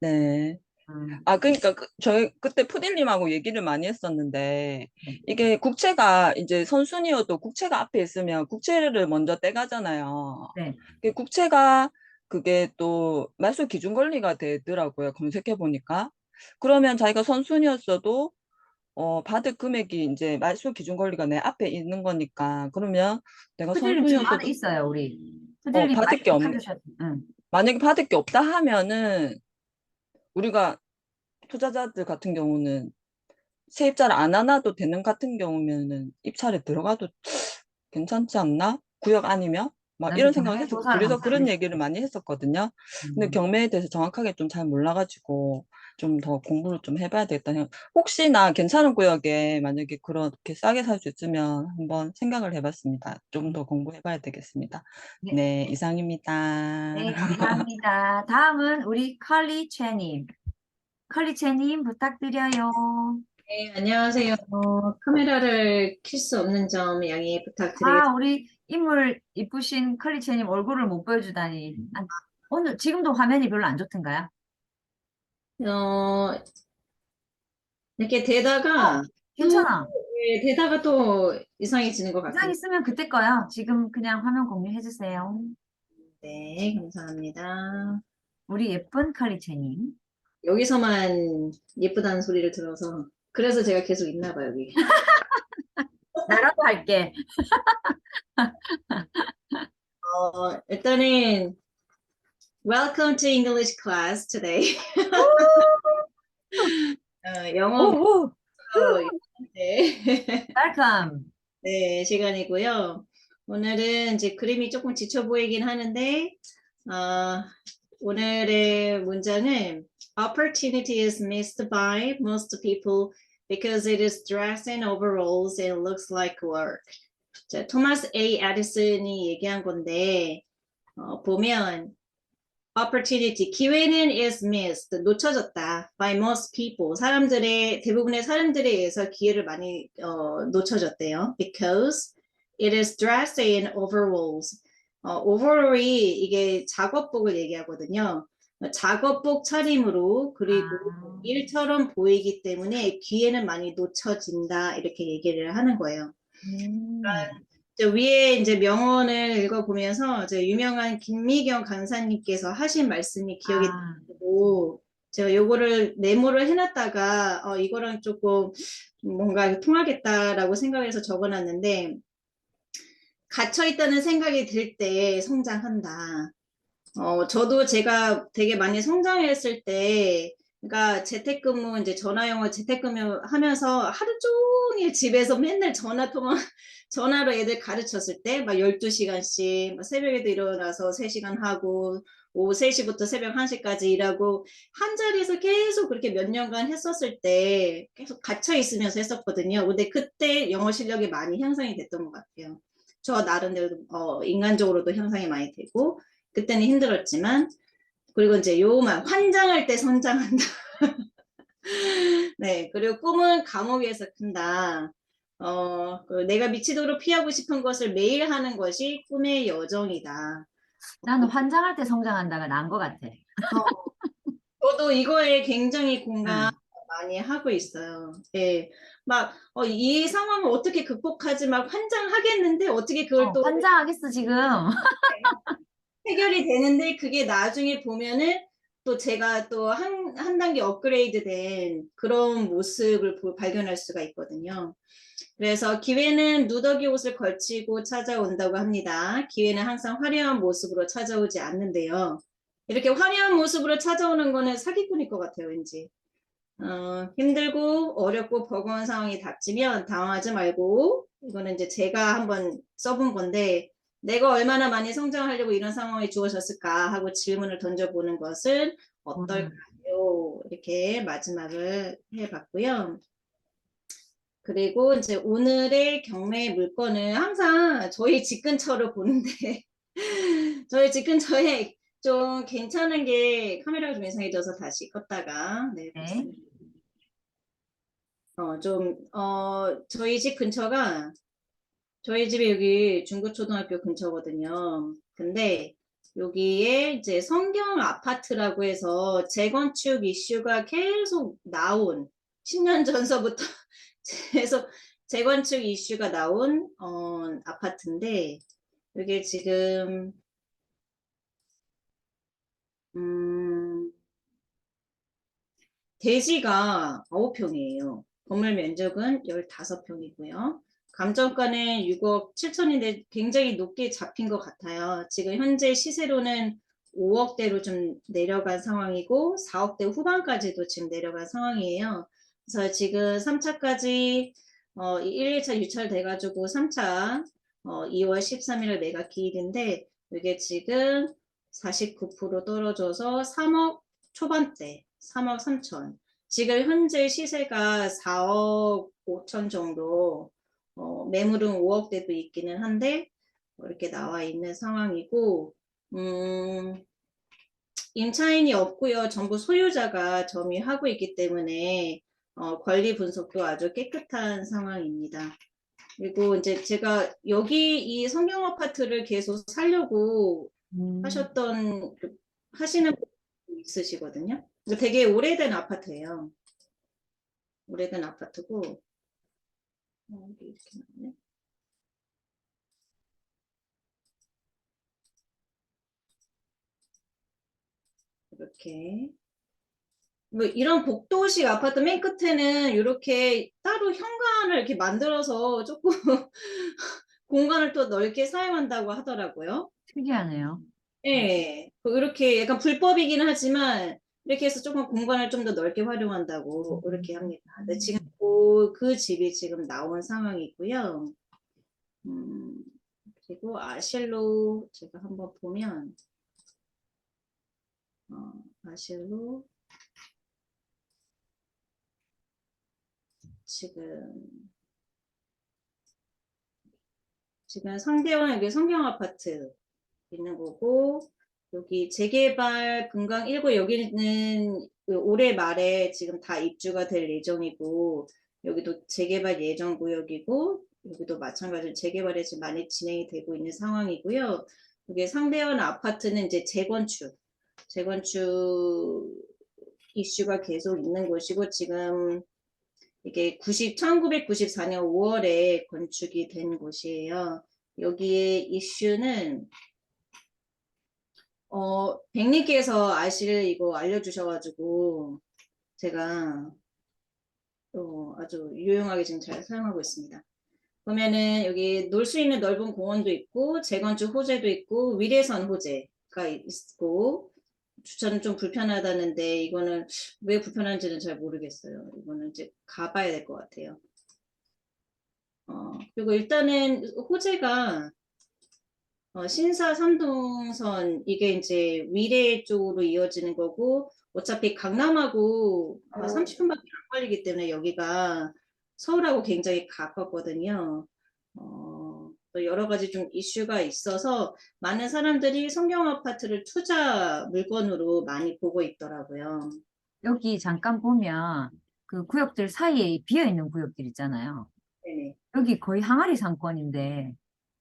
네. 음, 그러니까 저희 그때 푸딜님하고 얘기를 많이 했었는데 네. 이게 국채가 이제 선순위여도 국채가 앞에 있으면 국채를 먼저 떼가잖아요. 네. 국채가 그게 또 말소 기준 권리가 되더라고요. 검색해 보니까. 그러면 자기가 선순위였어도 받을 금액이 이제 말소 기준 권리가 내 앞에 있는 거니까 그러면 내가 푸들님 지금 안에 선순위였어도 있어요, 우리. 푸들님 받을 게 마이크 없, 켜주셨, 응. 만약에 받을 게 없다 하면은 우리가 투자자들 같은 경우는 세입자를 안 하나도 되는 같은 경우면은 입찰에 들어가도 괜찮지 않나? 구역 아니면? 막 나도 이런 생각을 경매 했었고, 조사를 그래서 한번 그런 해볼게. 얘기를 많이 했었거든요. 근데 음. 경매에 대해서 정확하게 좀 잘 몰라가지고 좀 더 공부를 좀 해봐야 되겠다 생각. 혹시나 괜찮은 구역에 만약에 그렇게 싸게 살 수 있으면 한번 생각을 해봤습니다. 좀 더 공부해봐야 되겠습니다. 네. 네, 이상입니다. 네, 감사합니다. 다음은 우리 컬리 채님. 컬리 채님 부탁드려요. 네, 안녕하세요. 카메라를 켤 수 없는 점 양해 부탁드리겠습니다. 아, 우리 인물 이쁘신 컬리 채님 얼굴을 못 보여주다니. 아, 오늘 지금도 화면이 별로 안 좋던가요? 어, 이렇게 되다가 괜찮아. 네, 되다가 또 이상해지는 것 이상 같아요. 있으면 그때 거요. 지금 그냥 화면 공유해 주세요. 네, 감사합니다. 우리 예쁜 컬리 채님. 여기서만 예쁘다는 소리를 들어서 그래서 제가 계속 있나 봐요, 여기. 나라도 할게. 일단은 Welcome to English class today. 영어 오, 네. Welcome. 네, 시간이고요. 오늘은 이제 그림이 조금 지쳐 보이긴 하는데, 오늘의 문장은 Opportunity is missed by most people because it is dressed in overalls and looks like work. 자, 토마스 A. 에디슨이 얘기한 건데, 보면 opportunity, 기회는 is missed, 놓쳐졌다 by most people, 대부분의 사람들에 의해서 기회를 많이 놓쳐졌대요. Because it is dressed in overalls. overall이 이게 작업복을 얘기하거든요. 작업복 차림으로 그리고 일처럼 보이기 때문에 기회는 많이 놓쳐진다 이렇게 얘기를 하는 거예요. 위에 이제 명언을 읽어보면서 이제 유명한 김미경 강사님께서 하신 말씀이 기억이 나고 제가 요거를 메모를 해놨다가 이거랑 조금 뭔가 통하겠다라고 생각해서 적어놨는데 갇혀있다는 생각이 들 때 성장한다. 저도 제가 되게 많이 성장했을 때 그러니까 재택근무 이제 전화영어 재택근무 하면서 하루 종일 집에서 맨날 전화로 애들 가르쳤을 때 막 12시간씩 막 새벽에도 일어나서 3시간 하고 오후 3시부터 새벽 1시까지 일하고 한 자리에서 계속 그렇게 몇 년간 했었을 때 계속 갇혀 있으면서 했었거든요. 근데 그때 영어 실력이 많이 향상이 됐던 것 같아요. 저 나름대로 인간적으로도 향상이 많이 되고 그때는 힘들었지만 그리고 이제 요만 환장할 때 성장한다. 네, 그리고 꿈은 감옥에서 큰다. 내가 미치도록 피하고 싶은 것을 매일 하는 것이 꿈의 여정이다. 나는 환장할 때 성장한다가 나은 것 같아. 저도 이거에 굉장히 공감 많이 하고 있어요. 네, 이 상황을 어떻게 극복하지 막 환장하겠는데 어떻게 그걸 또 환장하겠어, 지금. 해결이 되는데 그게 나중에 보면은 또 제가 또 한 단계 업그레이드 된 그런 모습을 발견할 수가 있거든요. 그래서 기회는 누더기 옷을 걸치고 찾아온다고 합니다. 기회는 항상 화려한 모습으로 찾아오지 않는데요. 이렇게 화려한 모습으로 찾아오는 거는 사기꾼일 것 같아요, 왠지. 힘들고 어렵고 버거운 상황이 닥치면 당황하지 말고 이거는 이제 제가 한번 써본 건데 내가 얼마나 많이 성장하려고 이런 상황이 주어졌을까 하고 질문을 던져보는 것은 어떨까요? 이렇게 마지막을 해봤고요. 그리고 이제 오늘의 경매 물건은 항상 저희 집 근처로 보는데 저희 집 근처에 좀 괜찮은 게 카메라가 좀 이상해져서 다시 껐다가 네. 저희 집 근처가 저희 집이 여기 중구초등학교 근처거든요. 근데 여기에 이제 성경 아파트라고 해서 재건축 이슈가 계속 나온 10년 전서부터 계속 재건축 이슈가 나온 아파트인데 이게 지금 대지가 9평이에요. 건물 면적은 15평이고요. 감정가는 6억 7천인데 굉장히 높게 잡힌 것 같아요. 지금 현재 시세로는 5억대로 좀 내려간 상황이고 4억대 후반까지도 지금 내려간 상황이에요. 그래서 지금 3차까지 1, 2차 유찰돼가지고 3차 2월 13일에 매각 기일인데 이게 지금 49% 떨어져서 3억 초반대, 3억 3천. 지금 현재 시세가 4억 5천 정도, 매물은 5억대도 있기는 한데 이렇게 나와 있는 상황이고, 임차인이 없고요. 전부 소유자가 점유하고 있기 때문에 권리 분석도 아주 깨끗한 상황입니다. 그리고 이제 제가 여기 이 성경 아파트를 계속 살려고 하시는 분이 있으시거든요. 되게 오래된 아파트예요. 오래된 아파트고, 여기 이렇게 나오네. 이렇게. 뭐 이런 복도식 아파트 맨 끝에는 이렇게 따로 현관을 이렇게 만들어서 조금 공간을 또 넓게 사용한다고 하더라고요. 특이하네요. 네, 이렇게 약간 불법이긴 하지만 이렇게 해서 조금 공간을 좀 더 넓게 활용한다고 이렇게 합니다. 근데 지금 그 집이 지금 나온 상황이고요. 그리고 아실로 제가 한번 보면 아실로 지금 상대원 여기 성경 아파트 있는 거고 여기 재개발 금강 1구 여기는 올해 말에 지금 다 입주가 될 예정이고 여기도 재개발 예정 구역이고 여기도 마찬가지로 재개발이 지금 많이 진행이 되고 있는 상황이고요. 여기 상대원 아파트는 이제 재건축 이슈가 계속 있는 곳이고 지금 이게 1994년 5월에 건축이 된 곳이에요. 여기에 이슈는 백리께서 이거 알려주셔가지고 제가 아주 유용하게 지금 잘 사용하고 있습니다. 보면은 여기 놀 수 있는 넓은 공원도 있고 재건축 호재도 있고 위례선 호재가 있고 주차는 좀 불편하다는데 이거는 왜 불편한지는 잘 모르겠어요. 이거는 이제 가봐야 될 것 같아요. 그리고 일단은 호재가 신사 삼동선 이게 이제 위례 쪽으로 이어지는 거고 어차피 강남하고 30분밖에 안 걸리기 때문에 여기가 서울하고 굉장히 가깝거든요. 또 여러 가지 좀 이슈가 있어서 많은 사람들이 성경 아파트를 투자 물건으로 많이 보고 있더라고요. 여기 잠깐 보면 그 구역들 사이에 비어있는 구역들 있잖아요. 네네. 여기 거의 항아리 상권인데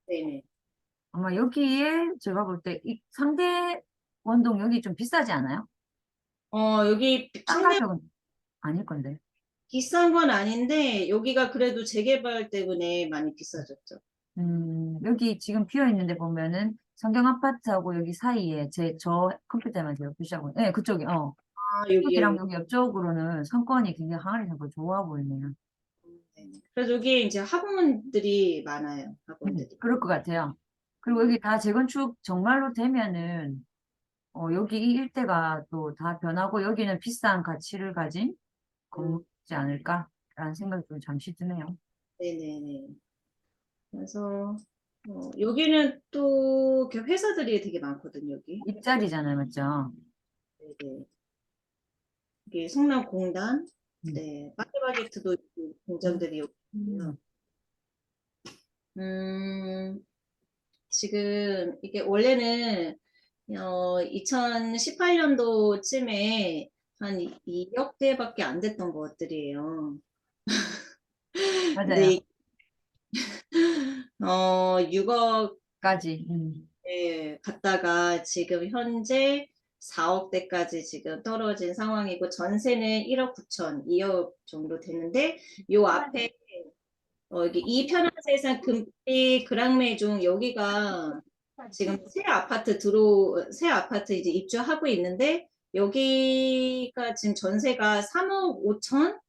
네네. 아마 여기에 제가 볼 때 이 상대 원동 여기 좀 비싸지 않아요? 여기 싼 상대 가격은 아닐 건데. 비싼 건 아닌데 여기가 그래도 재개발 때문에 많이 비싸졌죠. 여기 지금 비어 있는데 보면은 성경 아파트하고 여기 사이에 저 컴퓨터만 제가 표시하고, 네, 그쪽이, 여기랑 여기 옆쪽으로는 상권이 굉장히 항아리 상권 좋아 보이네요. 그래서 여기 이제 학원들이 많아요. 학원들이. 그럴 것 같아요. 그리고 여기 다 재건축 정말로 되면은, 여기 이 일대가 또 다 변하고 여기는 비싼 가치를 가진 건물이지 않을까라는 생각이 좀 잠시 드네요. 네네네. 그래서 여기는 또 이렇게 회사들이 되게 많거든요. 여기. 입자리잖아요, 맞죠? 네네. 여기 성남공단, 네, 파리바게트도 있고 공장들이 여기 있고요. 지금 이게 원래는 2018년도쯤에 한 2억대밖에 안 됐던 것들이에요. 맞아요. 근데 6억 까지. 갔다가 지금 현재 4억대까지 지금 떨어진 상황이고 전세는 1억 9천, 2억 정도 되는데 요 앞에 여기 이 편한 세상 금빛 그랑메종 여기가 지금 새 아파트 이제 입주하고 있는데 여기가 지금 전세가 3억 5천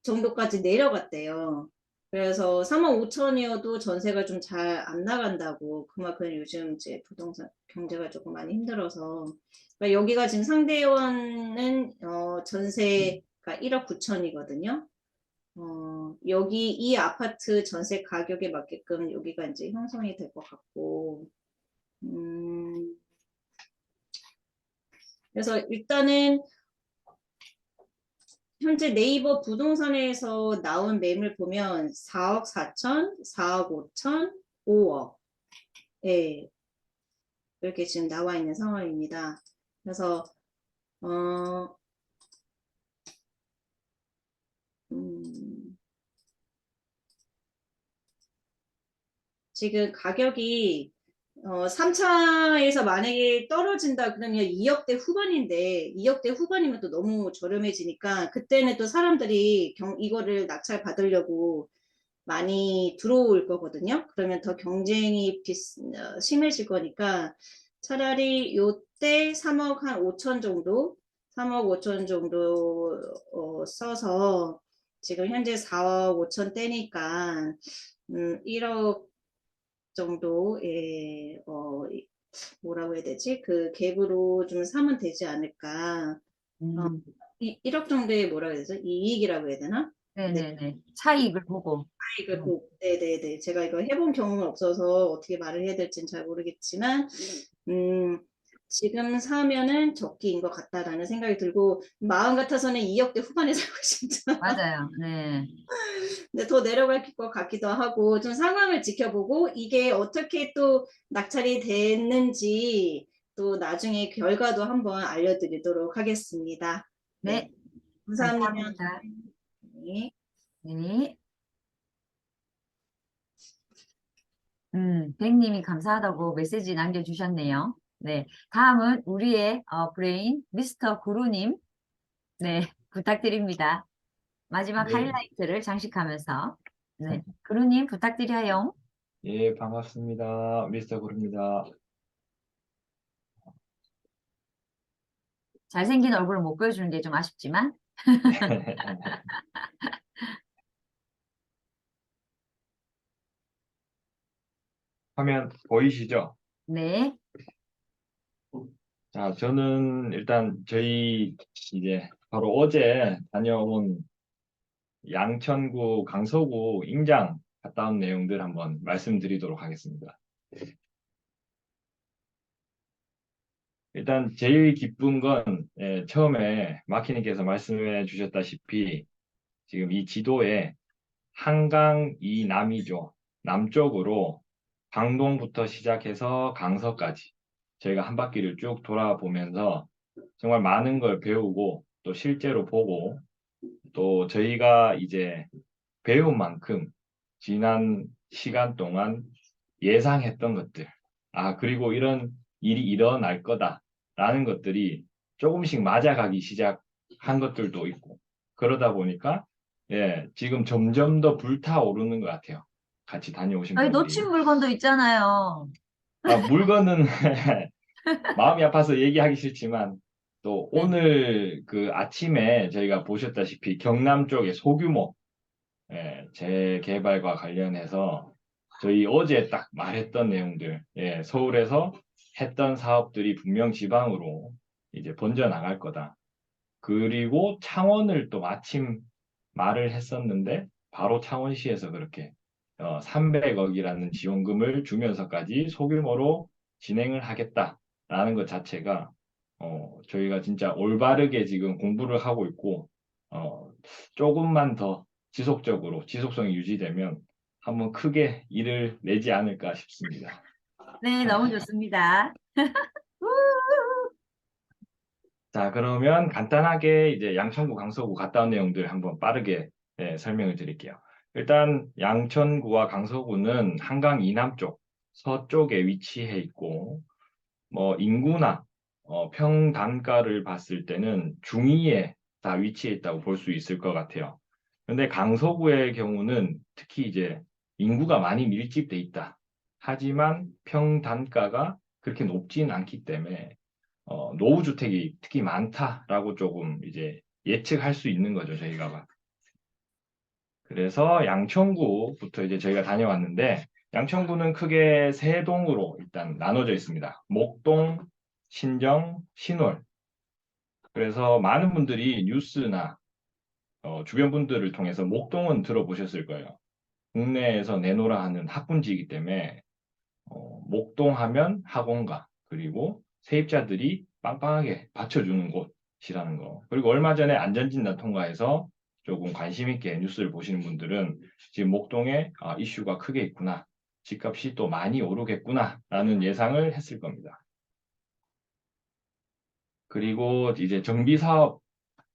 정도까지 내려갔대요. 그래서 3억 5천이어도 전세가 좀 잘 안 나간다고 그만큼 요즘 이제 부동산 경제가 조금 많이 힘들어서. 그러니까 여기가 지금 상대원은 전세가 1억 9천이거든요. 여기 이 아파트 전세 가격에 맞게끔 여기가 이제 형성이 될 것 같고, 그래서 일단은 현재 네이버 부동산에서 나온 매물 보면 4억 4천, 4억 5천, 5억. 예. 이렇게 지금 나와 있는 상황입니다. 그래서, 지금 가격이 3차에서 만약에 떨어진다 그러면 2억대 후반인데 2억대 후반이면 또 너무 저렴해지니까 그때는 또 사람들이 이거를 낙찰 받으려고 많이 들어올 거거든요. 그러면 더 경쟁이 심해질 거니까 차라리 요때 3억 한 5천 정도 3억 5천 정도 써서 지금 현재 4억 5천 대니까 1억 정도의 뭐라고 해야 되지? 그 갭으로 좀 사면 되지 않을까? 음, 1억 정도의 뭐라고 해야 되죠? 이익이라고 해야 되나? 네네네. 차익을 보고. 이걸 네네네. 제가 이거 해본 경험은 없어서 어떻게 말을 해야 될지는 잘 모르겠지만, 지금 사면은 적기인 것 같다라는 생각이 들고, 마음 같아서는 2억대 후반에 살고 싶다. 맞아요. 네. 근데 더 내려갈 것 같기도 하고, 좀 상황을 지켜보고, 이게 어떻게 또 낙찰이 됐는지, 또 나중에 결과도 한번 알려드리도록 하겠습니다. 네. 네. 감사합니다. 감사합니다. 네. 네. 백님이 감사하다고 메시지 남겨주셨네요. 네. 다음은 우리의 브레인, 미스터 구루님. 네. 부탁드립니다. 마지막 네. 하이라이트를 장식하면서. 네. 구루님 부탁드려요. 예, 반갑습니다. 미스터 구루입니다. 잘생긴 얼굴을 못 보여주는 게 좀 아쉽지만. 화면 보이시죠? 네. 자, 저는 일단 저희 이제 바로 어제 다녀온 양천구 강서구 임장 갔다 온 내용들 한번 말씀드리도록 하겠습니다. 일단 제일 기쁜 건 처음에 마키님께서 말씀해 주셨다시피 지금 이 지도에 한강 이남이죠. 남쪽으로 광동부터 시작해서 강서까지 저희가 한 바퀴를 쭉 돌아보면서 정말 많은 걸 배우고 또 실제로 보고 또 저희가 이제 배운 만큼 지난 시간 동안 예상했던 것들, 그리고 이런 일이 일어날 거다라는 것들이 조금씩 맞아가기 시작한 것들도 있고, 그러다 보니까, 지금 점점 더 불타오르는 것 같아요. 같이 다녀오신 저희 분들이. 놓친 물건도 있잖아요. 물건은 마음이 아파서 얘기하기 싫지만, 또 네. 오늘 그 아침에 저희가 보셨다시피 경남 쪽에 소규모 재개발과 관련해서 저희 어제 딱 말했던 내용들, 서울에서 했던 사업들이 분명 지방으로 이제 번져나갈 거다. 그리고 창원을 또 마침 말을 했었는데 바로 창원시에서 그렇게 300억이라는 지원금을 주면서까지 소규모로 진행을 하겠다라는 것 자체가 저희가 진짜 올바르게 지금 공부를 하고 있고 조금만 더 지속적으로 지속성이 유지되면 한번 크게 일을 내지 않을까 싶습니다. 네, 너무 좋습니다. 자, 그러면 간단하게 이제 양천구, 강서구 갔다 온 내용들 한번 빠르게 설명을 드릴게요. 일단 양천구와 강서구는 한강 이남쪽, 서쪽에 위치해 있고, 뭐 인구나 평단가를 봤을 때는 중위에 다 위치해 있다고 볼 수 있을 것 같아요. 근데 강서구의 경우는 특히 이제 인구가 많이 밀집돼 있다. 하지만 평단가가 그렇게 높진 않기 때문에 노후주택이 특히 많다라고 조금 이제 예측할 수 있는 거죠, 저희가. 그래서 양천구부터 이제 저희가 다녀왔는데 양천구는 크게 세 동으로 일단 나눠져 있습니다. 목동, 신정, 신월. 그래서 많은 분들이 뉴스나 주변 분들을 통해서 목동은 들어보셨을 거예요. 국내에서 내노라 하는 학군지이기 때문에 목동하면 학원가 그리고 세입자들이 빵빵하게 받쳐주는 곳이라는 거. 그리고 얼마 전에 안전진단 통과해서 조금 관심 있게 뉴스를 보시는 분들은 지금 목동에 이슈가 크게 있구나. 집값이 또 많이 오르겠구나 라는 예상을 했을 겁니다. 그리고 이제 정비사업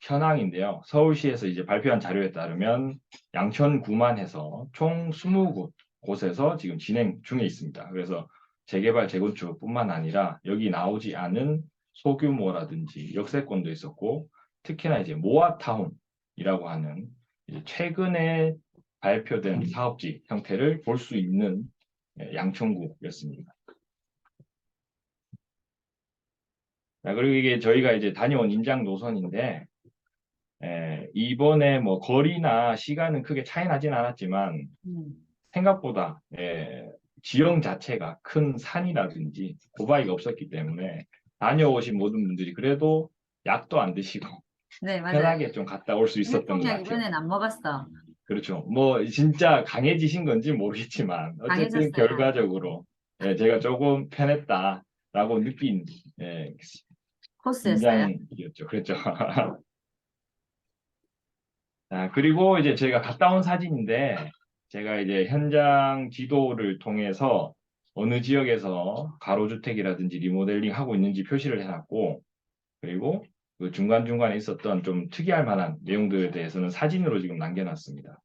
현황인데요. 서울시에서 이제 발표한 자료에 따르면 양천구만 해서 총 20곳에서 지금 진행 중에 있습니다. 그래서 재개발, 재건축뿐만 아니라 여기 나오지 않은 소규모라든지 역세권도 있었고 특히나 이제 모아타운이라고 하는 이제 최근에 발표된 사업지 형태를 볼 수 있는 양천구였습니다. 그리고 이게 저희가 이제 다녀온 임장 노선인데 이번에 뭐 거리나 시간은 크게 차이 나진 않았지만 생각보다 지형 자체가 큰 산이라든지 고바위가 없었기 때문에 다녀오신 모든 분들이 그래도 약도 안 드시고 네, 맞아요. 편하게 좀 갔다 올 수 있었던 것 일본약 같아요. 이번엔 안 먹었어. 그렇죠. 뭐 진짜 강해지신 건지 모르겠지만 어쨌든 강해졌어요. 결과적으로 제가 조금 편했다라고 느낀 코스였어요. 임장이었죠. 그렇죠. 그리고 이제 제가 갔다 온 사진인데 제가 이제 현장 지도를 통해서 어느 지역에서 가로주택이라든지 리모델링 하고 있는지 표시를 해놨고 그리고 그 중간중간에 있었던 좀 특이할 만한 내용들에 대해서는 사진으로 지금 남겨놨습니다.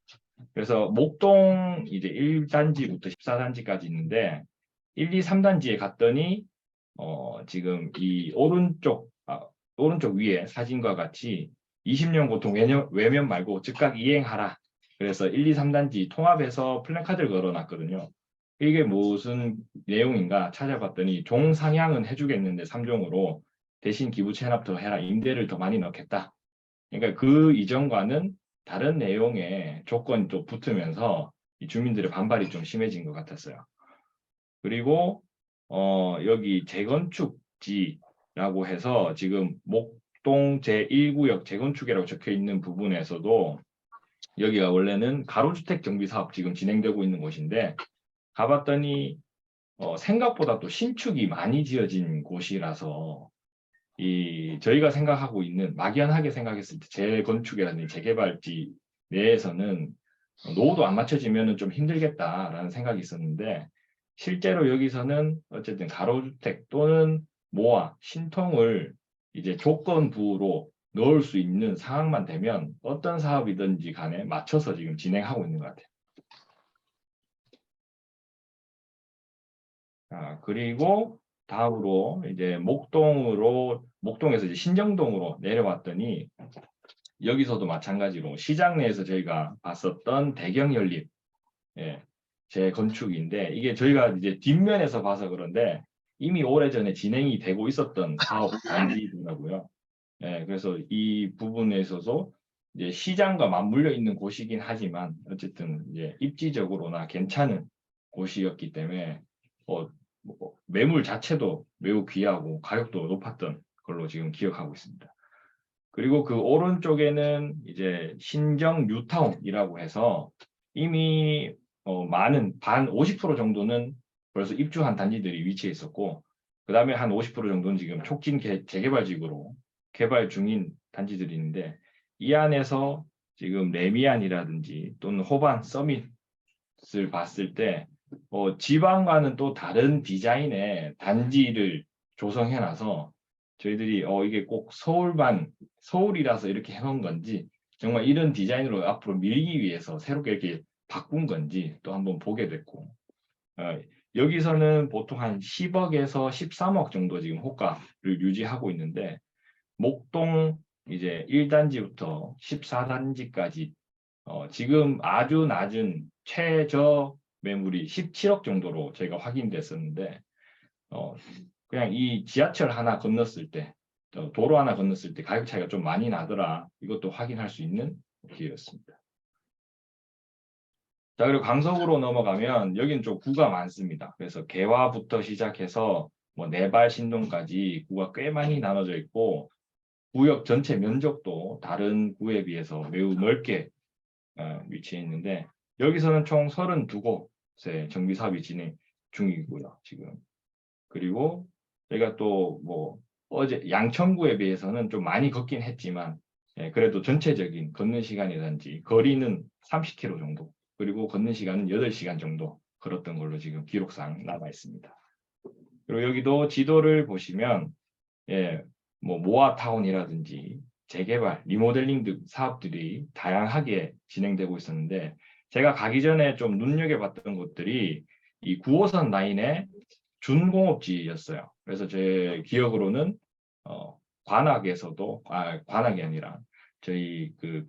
그래서 목동 이제 1단지부터 14단지까지 있는데 1, 2, 3단지에 갔더니 지금 이 오른쪽 위에 사진과 같이 20년 고통 외면 말고 즉각 이행하라. 그래서 1, 2, 3단지 통합해서 플래카드를 걸어놨거든요. 이게 무슨 내용인가 찾아봤더니 종 상향은 해주겠는데 3종으로 대신 기부 체납 더 해라. 임대를 더 많이 넣겠다. 그러니까 그 이전과는 다른 내용의 조건이 또 붙으면서 이 주민들의 반발이 좀 심해진 것 같았어요. 그리고 여기 재건축지라고 해서 지금 목동 제1구역 재건축이라고 적혀 있는 부분에서도 여기가 원래는 가로주택 정비 사업 지금 진행되고 있는 곳인데 가봤더니 생각보다 또 신축이 많이 지어진 곳이라서 저희가 생각하고 있는 막연하게 생각했을 때 재건축이라든지 재개발지 내에서는 노후도 안 맞춰지면 좀 힘들겠다라는 생각이 있었는데 실제로 여기서는 어쨌든 가로주택 또는 모아, 신통을 이제 조건부로 넣을 수 있는 상황만 되면 어떤 사업이든지 간에 맞춰서 지금 진행하고 있는 것 같아요. 그리고 다음으로 이제 목동에서 이제 신정동으로 내려왔더니 여기서도 마찬가지로 시장 내에서 저희가 봤었던 대경 연립 재건축인데 이게 저희가 이제 뒷면에서 봐서 그런데 이미 오래전에 진행이 되고 있었던 사업 단지더라고요. 그래서 이 부분에 있어서 이제 시장과 맞물려 있는 곳이긴 하지만 어쨌든 이제 입지적으로나 괜찮은 곳이었기 때문에 매물 자체도 매우 귀하고 가격도 높았던 걸로 지금 기억하고 있습니다. 그리고 그 오른쪽에는 이제 신정 뉴타운이라고 해서 이미 많은 50% 정도는 벌써 입주한 단지들이 위치해 있었고 그 다음에 한 50% 정도는 지금 촉진 재개발지구로 개발 중인 단지들이 있는데 이 안에서 지금 레미안이라든지 또는 호반, 서밋을 봤을 때 지방과는 또 다른 디자인의 단지를 조성해놔서 저희들이 이게 꼭 서울이라서 이렇게 해놓은 건지 정말 이런 디자인으로 앞으로 밀기 위해서 새롭게 이렇게 바꾼 건지 또 한번 보게 됐고 여기서는 보통 한 10억에서 13억 정도 지금 호가를 유지하고 있는데 목동 이제 1단지부터 14단지까지 지금 아주 낮은 최저 매물이 17억 정도로 저희가 확인됐었는데 그냥 이 지하철 하나 건넜을 때 도로 하나 건넜을 때 가격 차이가 좀 많이 나더라. 이것도 확인할 수 있는 기회였습니다. 자, 그리고 강서구로 넘어가면 여기는 좀 구가 많습니다. 그래서 개화부터 시작해서 뭐 내발 신동까지 구가 꽤 많이 나눠져 있고 구역 전체 면적도 다른 구에 비해서 매우 넓게 위치해 있는데 여기서는 총 32곳의 정비 사업이 진행 중이고요, 지금. 그리고 저희가 또 뭐 어제 양천구에 비해서는 좀 많이 걷긴 했지만 그래도 전체적인 걷는 시간이라든지 거리는 30km 정도 그리고 걷는 시간은 8시간 정도 걸었던 걸로 지금 기록상 남아 있습니다. 그리고 여기도 지도를 보시면 뭐 모아타운이라든지 재개발, 리모델링 등 사업들이 다양하게 진행되고 있었는데 제가 가기 전에 좀 눈여겨봤던 곳들이 이 9호선 라인의 준공업지였어요. 그래서 제 기억으로는 관악에서도 관악이 아니라 저희 그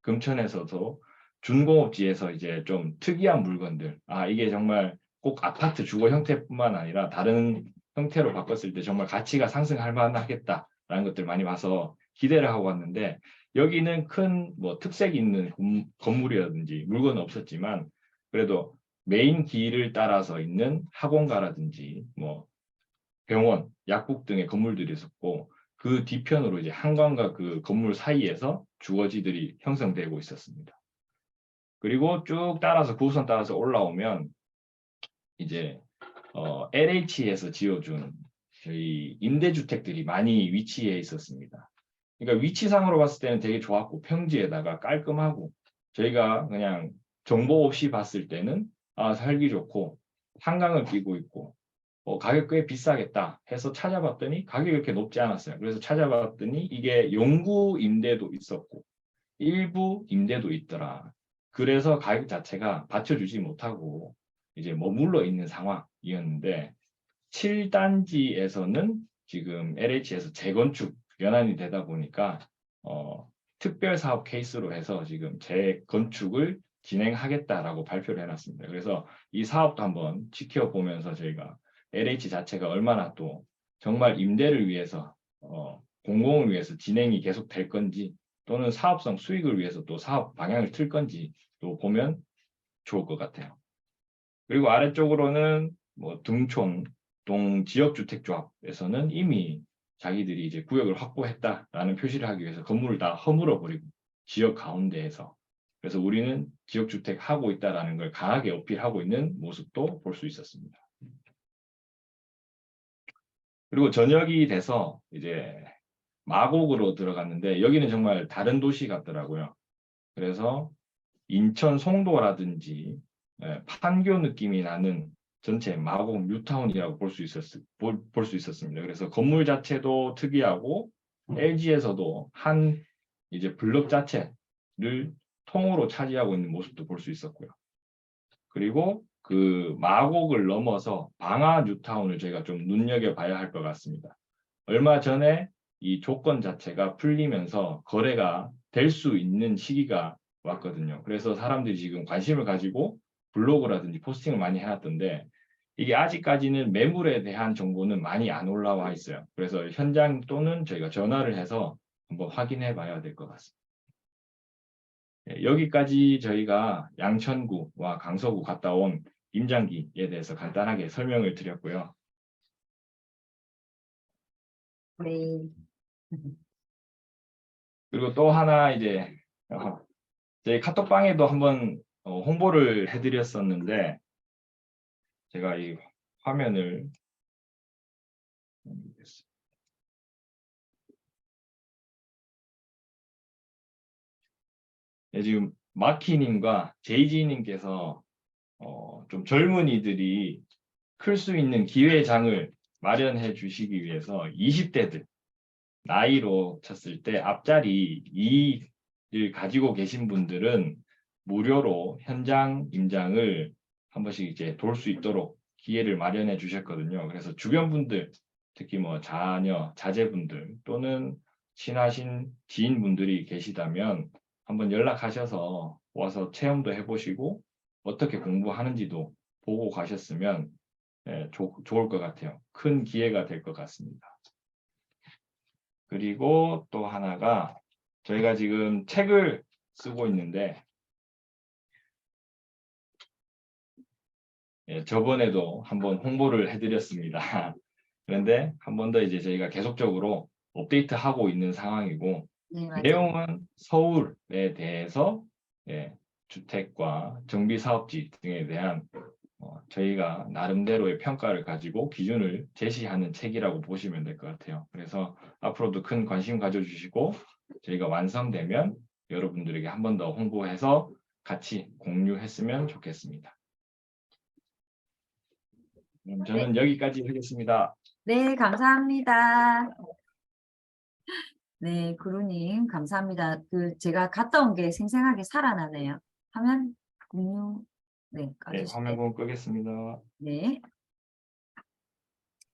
금천에서도 준공업지에서 이제 좀 특이한 물건들 이게 정말 꼭 아파트 주거 형태뿐만 아니라 다른 형태로 바꿨을 때 정말 가치가 상승할 만하겠다라는 것들 많이 봐서 기대를 하고 왔는데 여기는 큰 뭐 특색 있는 건물이라든지 물건은 없었지만 그래도 메인 길을 따라서 있는 학원가라든지 뭐 병원, 약국 등의 건물들이 있었고 그 뒤편으로 이제 한강과 그 건물 사이에서 주거지들이 형성되고 있었습니다. 그리고 쭉 따라서 9호선 따라서 올라오면 이제 LH에서 지어준 저희 임대주택들이 많이 위치해 있었습니다. 그러니까 위치상으로 봤을 때는 되게 좋았고 평지에다가 깔끔하고 저희가 그냥 정보 없이 봤을 때는 살기 좋고 한강을 끼고 있고 가격 꽤 비싸겠다 해서 찾아봤더니 가격이 그렇게 높지 않았어요. 그래서 찾아봤더니 이게 용구 임대도 있었고 일부 임대도 있더라. 그래서 가격 자체가 받쳐주지 못하고 이제 머물러 있는 상황이었는데 7단지에서는 지금 LH에서 재건축 연한이 되다 보니까 특별 사업 케이스로 해서 지금 재건축을 진행하겠다라고 발표를 해놨습니다. 그래서 이 사업도 한번 지켜보면서 저희가 LH 자체가 얼마나 또 정말 임대를 위해서 공공을 위해서 진행이 계속 될 건지 또는 사업성 수익을 위해서 또 사업 방향을 틀 건지 또 보면 좋을 것 같아요. 그리고 아래쪽으로는 뭐 등촌 동지역주택조합에서는 이미 자기들이 이제 구역을 확보했다라는 표시를 하기 위해서 건물을 다 허물어 버리고 지역 가운데에서 그래서 우리는 지역주택 하고 있다라는 걸 강하게 어필하고 있는 모습도 볼 수 있었습니다. 그리고 저녁이 돼서 이제 마곡으로 들어갔는데 여기는 정말 다른 도시 같더라고요. 그래서 인천 송도라든지 판교 느낌이 나는 전체 마곡 뉴타운이라고 볼 수 있었습니다. 그래서 건물 자체도 특이하고 LG에서도 한 이제 블럭 자체를 통으로 차지하고 있는 모습도 볼 수 있었고요. 그리고 그 마곡을 넘어서 방화 뉴타운을 저희가 좀 눈여겨봐야 할 것 같습니다. 얼마 전에 이 조건 자체가 풀리면서 거래가 될 수 있는 시기가 왔거든요. 그래서 사람들이 지금 관심을 가지고 블로그라든지 포스팅을 많이 해놨던데 이게 아직까지는 매물에 대한 정보는 많이 안 올라와 있어요. 그래서 현장 또는 저희가 전화를 해서 한번 확인해 봐야 될 것 같습니다. 여기까지 저희가 양천구와 강서구 갔다 온 임장기에 대해서 간단하게 설명을 드렸고요. 네. 그리고 또 하나 이제 저희 카톡방에도 한번 홍보를 해드렸었는데 제가 이 화면을 지금 마키님과 제이지님께서 좀 젊은이들이 클 수 있는 기회장을 마련해 주시기 위해서 20대들 나이로 쳤을 때 앞자리 2를 가지고 계신 분들은 무료로 현장 임장을 한 번씩 이제 돌 수 있도록 기회를 마련해 주셨거든요. 그래서 주변 분들, 특히 뭐 자녀, 자제분들 또는 친하신 지인분들이 계시다면 한번 연락하셔서 와서 체험도 해보시고 어떻게 공부하는지도 보고 가셨으면 좋을 것 같아요. 큰 기회가 될 것 같습니다. 그리고 또 하나가 저희가 지금 책을 쓰고 있는데 저번에도 한번 홍보를 해드렸습니다. 그런데 한 번 더 이제 저희가 계속적으로 업데이트하고 있는 상황이고, 네, 맞아요. 내용은 서울에 대해서 주택과 정비사업지 등에 대한 저희가 나름대로의 평가를 가지고 기준을 제시하는 책이라고 보시면 될 것 같아요. 그래서 앞으로도 큰 관심 가져주시고 저희가 완성되면 여러분들에게 한 번 더 홍보해서 같이 공유했으면 좋겠습니다. 그럼 저는 여기까지 하겠습니다. 네, 감사합니다. 네, 구루님, 감사합니다. 제가 갔다 온 게 생생하게 살아나네요. 화면 공유, 네, 네, 꺼주시면. 화면 공유 끄겠습니다. 네.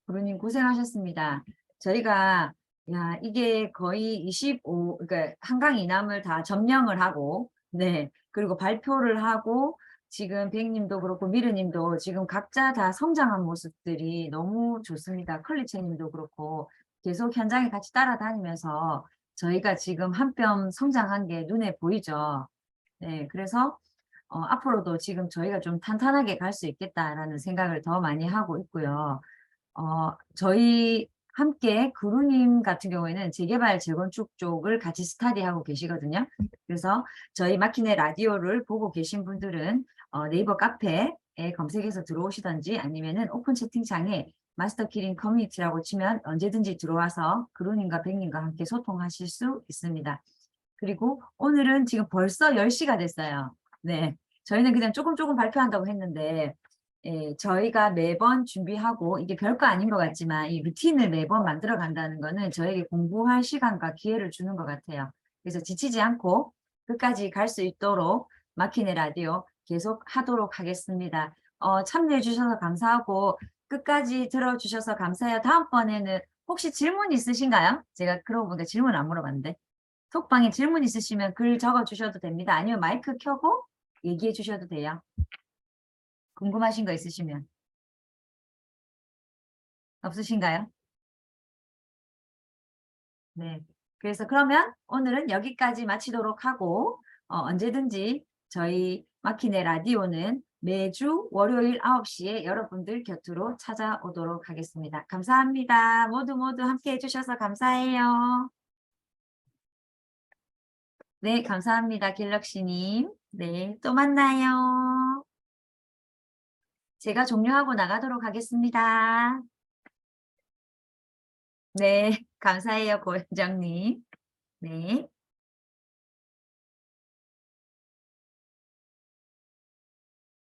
구루님 고생하셨습니다. 저희가, 야, 이게 거의 그러니까 한강 이남을 다 점령을 하고, 네, 그리고 발표를 하고, 지금 백님도 그렇고 미르님도 지금 각자 다 성장한 모습들이 너무 좋습니다. 컬리체님도 그렇고 계속 현장에 같이 따라다니면서 저희가 지금 한 뼘 성장한 게 눈에 보이죠. 네, 그래서 앞으로도 지금 저희가 좀 탄탄하게 갈 수 있겠다라는 생각을 더 많이 하고 있고요. 저희 함께 구루님 같은 경우에는 재개발 재건축 쪽을 같이 스터디하고 계시거든요. 그래서 저희 마키네 라디오를 보고 계신 분들은 네이버 카페에 검색해서 들어오시던지 아니면은 오픈 채팅창에 마스터 키링 커뮤니티라고 치면 언제든지 들어와서 구루님과 백님과 함께 소통하실 수 있습니다. 그리고 오늘은 지금 벌써 10시가 됐어요. 네, 저희는 그냥 조금 발표한다고 했는데 저희가 매번 준비하고 이게 별거 아닌 것 같지만 이 루틴을 매번 만들어 간다는 거는 저에게 공부할 시간과 기회를 주는 것 같아요. 그래서 지치지 않고 끝까지 갈 수 있도록 마키네 라디오 계속 하도록 하겠습니다. 참여해 주셔서 감사하고 끝까지 들어주셔서 감사해요. 다음번에는 혹시 질문 있으신가요? 제가 그러고 보니까 질문 안 물어봤는데. 톡방에 질문 있으시면 글 적어 주셔도 됩니다. 아니면 마이크 켜고 얘기해 주셔도 돼요. 궁금하신 거 있으시면. 없으신가요? 네. 그래서 그러면 오늘은 여기까지 마치도록 하고 언제든지 저희 마키네 라디오는 매주 월요일 9시에 여러분들 곁으로 찾아오도록 하겠습니다. 감사합니다. 모두 함께 해주셔서 감사해요. 네, 감사합니다. 길럭시님. 네, 또 만나요. 제가 종료하고 나가도록 하겠습니다. 네, 감사해요, 고현정님. 네.